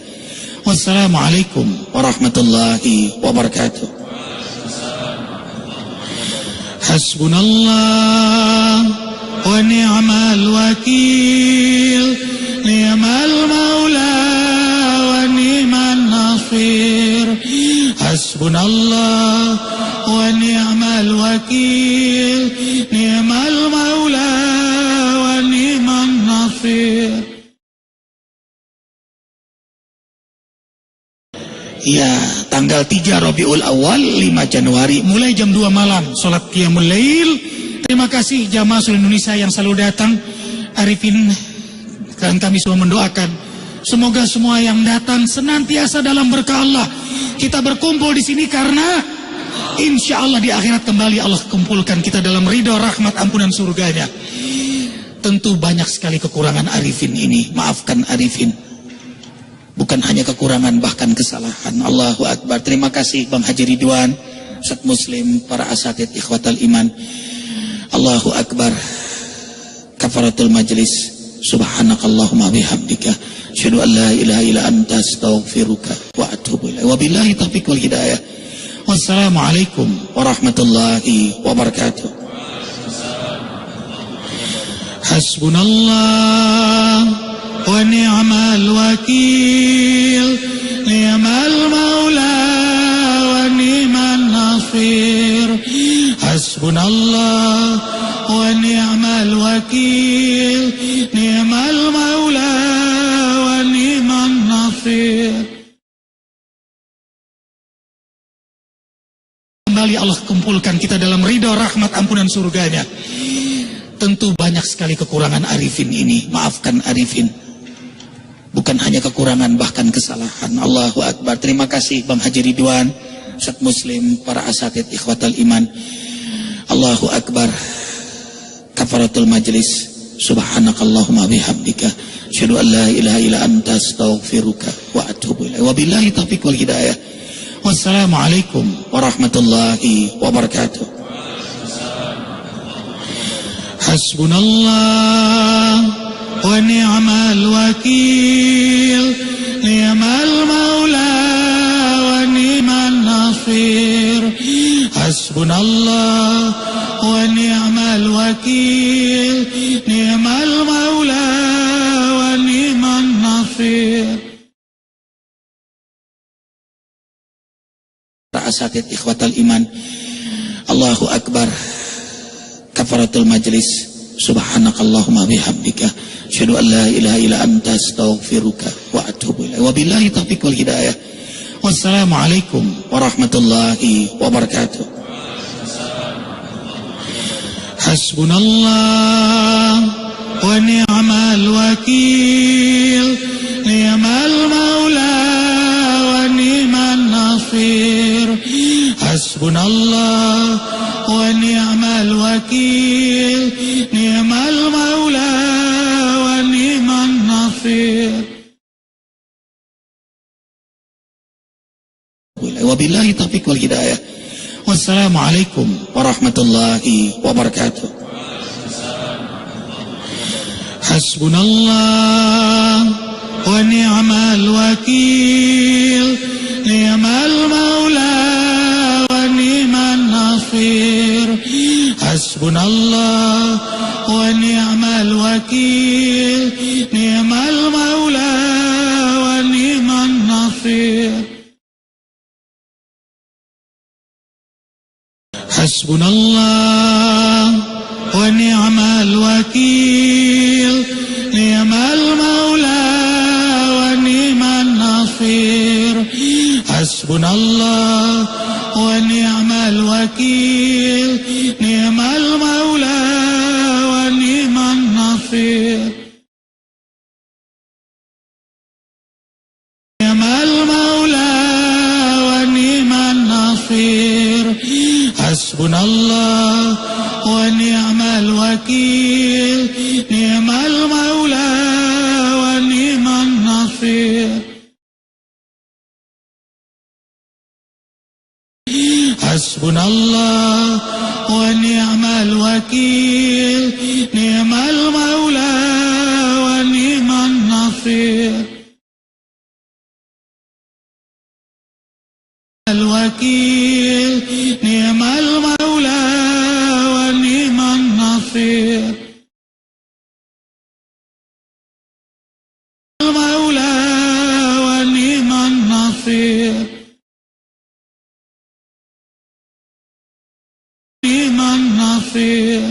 Wassalamualaikum warahmatullahi wabarakatuh. Hasbunallah wa ni'mal wakil, ni'mal maula wa ni'man nasir. Hasbunallah wa ni'mal wakil, ni'mal maula wa ni'man nasir. Ya, tanggal 3 Rabiul Awal 5 Januari mulai jam 2 malam salat Qiyamul Lail. Terima kasih jamaah seluruh Indonesia yang selalu datang. Arifin dan kami semua mendoakan semoga semua yang datang senantiasa dalam berkah Allah. Kita berkumpul di sini karena insya Allah di akhirat kembali Allah kumpulkan kita dalam ridho, rahmat, ampunan surganya. Tentu banyak sekali kekurangan Arifin ini. Maafkan Arifin. Bukan hanya kekurangan, bahkan kesalahan. Allahu Akbar. Terima kasih Bang Haji Ridwan, Ustaz Muslim, para asatid ikhwatal iman. Allahu Akbar. Kafaratul majlis. Subhanakallahumma bihamdika. Asyhadu an la ilaha illa anta astaghfiruka wa atubu ilaik. Wabillahi taufiq wal hidayah. Wassalamualaikum warahmatullahi wabarakatuh. Hasbunallah wa ni'mal wakil, ni'mal maula wa ni'man nasir. Hasbunallah wa ni'mal wakil, ni'mal maula wa ni'man nasir. Kembali Allah kumpulkan kita dalam ridho, rahmat, ampunan surganya. Tentu banyak sekali kekurangan Arifin ini. Maafkan Arifin. Bukan hanya kekurangan, bahkan kesalahan. Allahu Akbar. Terima kasih Bang Haji Ridwan, Ustaz Muslim, para asatid ikhwatal iman. Allahu Akbar. Kafaratul majlis. Subhanakallahumma bihamdika. Asyhadu an la ilaha illa anta astaghfiruka wa atubu ilaik. Wabillahi taufiq wal hidayah. Wassalamualaikum warahmatullahi wabarakatuh. Hasbunallah wa ni'mal wakil, ni'mal maula wa ni'man nasir. Hasbunallah wa ni'mal wakil, ni'mal maula para asatid ikhwatal iman. Allahu akbar. Kafaratul majlis. Subhanakallahumma bihamdika asyhadu an la ilaha illa anta astaghfiruka wa atubu ilaik. Wabillahi taufiq wal hidayah. Wassalamualaikum warahmatullahi wabarakatuh. Hasbunallah wa ni'mal wakil, ni'mal maula wa ni'man nasir. Hasbunallah wa ni'mal wakil, ni'mal maula wa ni'man nasir. Wabillahi taufiq wal hidayah. Wassalamualaikum warahmatullahi wabarakatuh. Hasbunallah wa ni'mal wakil, ni'mal maula wa ni'man nasir. Hasbunallah wa ni'mal wakil, ni'mal maula wa ni'man nasir. Hasbunallah wa ni'mal wakil, ni'mal maula wa ni'man nasir. Hasbunallah wa ni'mal wakil, ni'mal maula wa ni'man nasir. Ni'mal maula wa ni'man nasir. Hasbunallah wa ni'mal wakil, ni'mal maula wa ni'man nasir. Hasbunallah wa ni'mal wakil, ni'mal maula wa ni'man nasir. Al-wakil, ni'mal maula wa ni'man nasir. Al-maula wa ni'man nasir. Ni'man nasir.